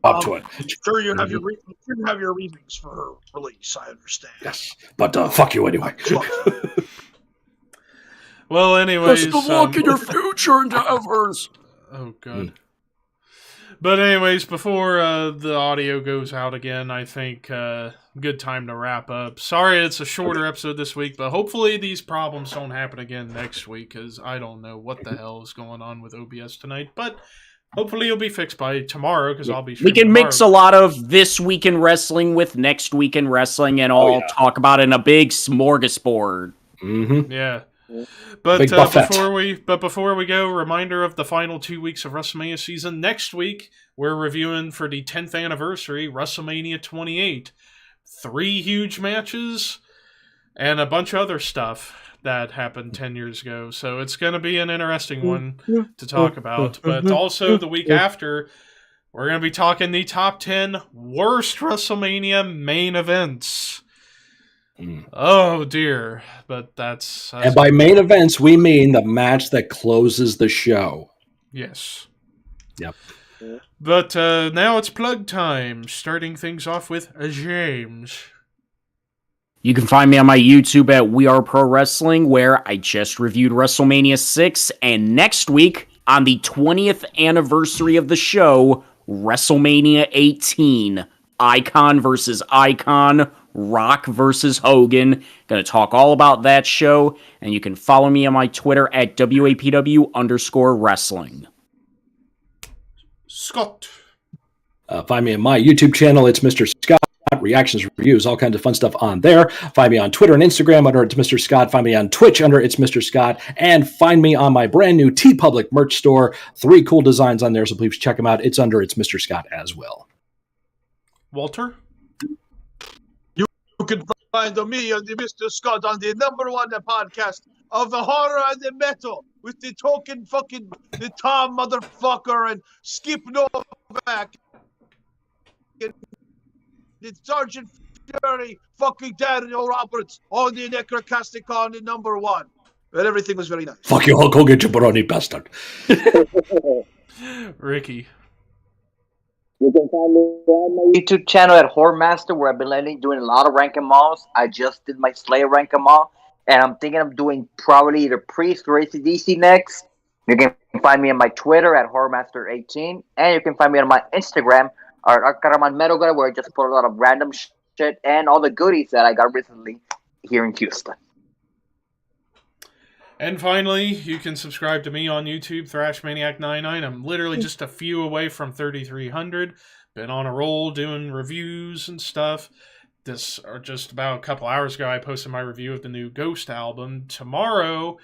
Up to it. Sure, you have your reasons for her release. I understand. Yes, but fuck you anyway. Well, anyways, best of luck in your future endeavors. Oh god. But anyways, before the audio goes out again, I think good time to wrap up. Sorry it's a shorter episode this week, but hopefully these problems don't happen again next week, because I don't know what the hell is going on with OBS tonight, but hopefully it'll be fixed by tomorrow, because I'll be We can mix a lot of this week in wrestling with next week in wrestling and all talk about it in a big smorgasbord. Mm-hmm. Yeah. But before we go, reminder of the final 2 weeks of WrestleMania season. Next week, we're reviewing for the 10th anniversary, WrestleMania 28. 3 huge matches and a bunch of other stuff that happened 10 years ago. So it's going to be an interesting one to talk about. But also the week after, we're going to be talking the top 10 worst WrestleMania main events. Oh dear, but that's And by main events, we mean the match that closes the show. yes. Yep. But now it's plug time. Starting things off with James. You can find me on my YouTube at We Are Pro Wrestling, where I just reviewed WrestleMania 6, and next week, on the 20th anniversary of the show, WrestleMania 18, Icon versus Icon, Rock versus Hogan. Gonna talk all about that show, and you can follow me on my Twitter at WAPW_wrestling. Scott. Find me on my YouTube channel. It's Mr. Scott. Reactions, reviews, all kinds of fun stuff on there. Find me on Twitter and Instagram under It's Mr. Scott. Find me on Twitch under It's Mr. Scott. And find me on my brand new TeePublic merch store. 3 cool designs on there, so please check them out. It's under It's Mr. Scott as well. Walter. You can find me on the Mr. Scott on the #1 podcast of the horror and the metal with the token fucking the Tom motherfucker and Skip Novak and the Sergeant Fury fucking Daniel Roberts on the Necrocasticon the #1. But everything was very nice. Fuck you, Hulk Hogan, jabroni bastard. Ricky. You can find me on my YouTube channel at Whoremaster, where I've been doing a lot of rank 'em alls. I just did my Slayer rank 'em all, and I'm thinking of doing probably either Priest or AC/DC next. You can find me on my Twitter at Whoremaster18, and you can find me on my Instagram at Arkaraman Metal, where I just put a lot of random shit and all the goodies that I got recently here in Houston. And finally, you can subscribe to me on YouTube, ThrashManiac99. I'm literally just a few away from 3,300. Been on a roll doing reviews and stuff. This, or just about a couple hours ago, I posted my review of the new Ghost album. Tomorrow,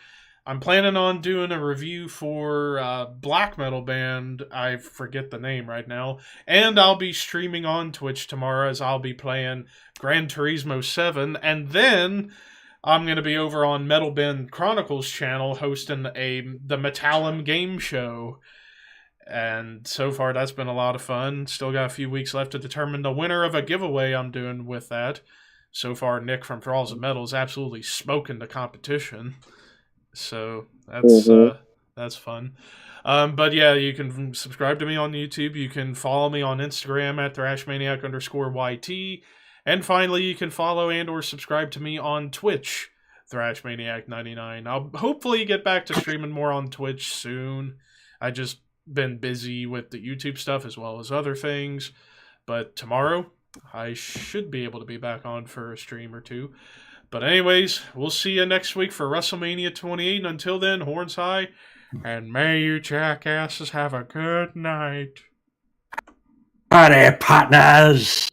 I'm planning on doing a review for black metal band. I forget the name right now. And I'll be streaming on Twitch tomorrow as I'll be playing Gran Turismo 7. And then I'm going to be over on Metal Band Chronicles channel hosting the Metallum game show. And so far, that's been a lot of fun. Still got a few weeks left to determine the winner of a giveaway I'm doing with that. So far, Nick from Thralls of Metal is absolutely smoking the competition. So that's fun. But yeah, you can subscribe to me on YouTube. You can follow me on Instagram at ThrashManiac_YT. And finally, you can follow and or subscribe to me on Twitch, ThrashManiac99. I'll hopefully get back to streaming more on Twitch soon. I just been busy with the YouTube stuff as well as other things. But tomorrow, I should be able to be back on for a stream or two. But anyways, we'll see you next week for WrestleMania 28. And until then, horns high, and may you jackasses have a good night. Howdy, partners.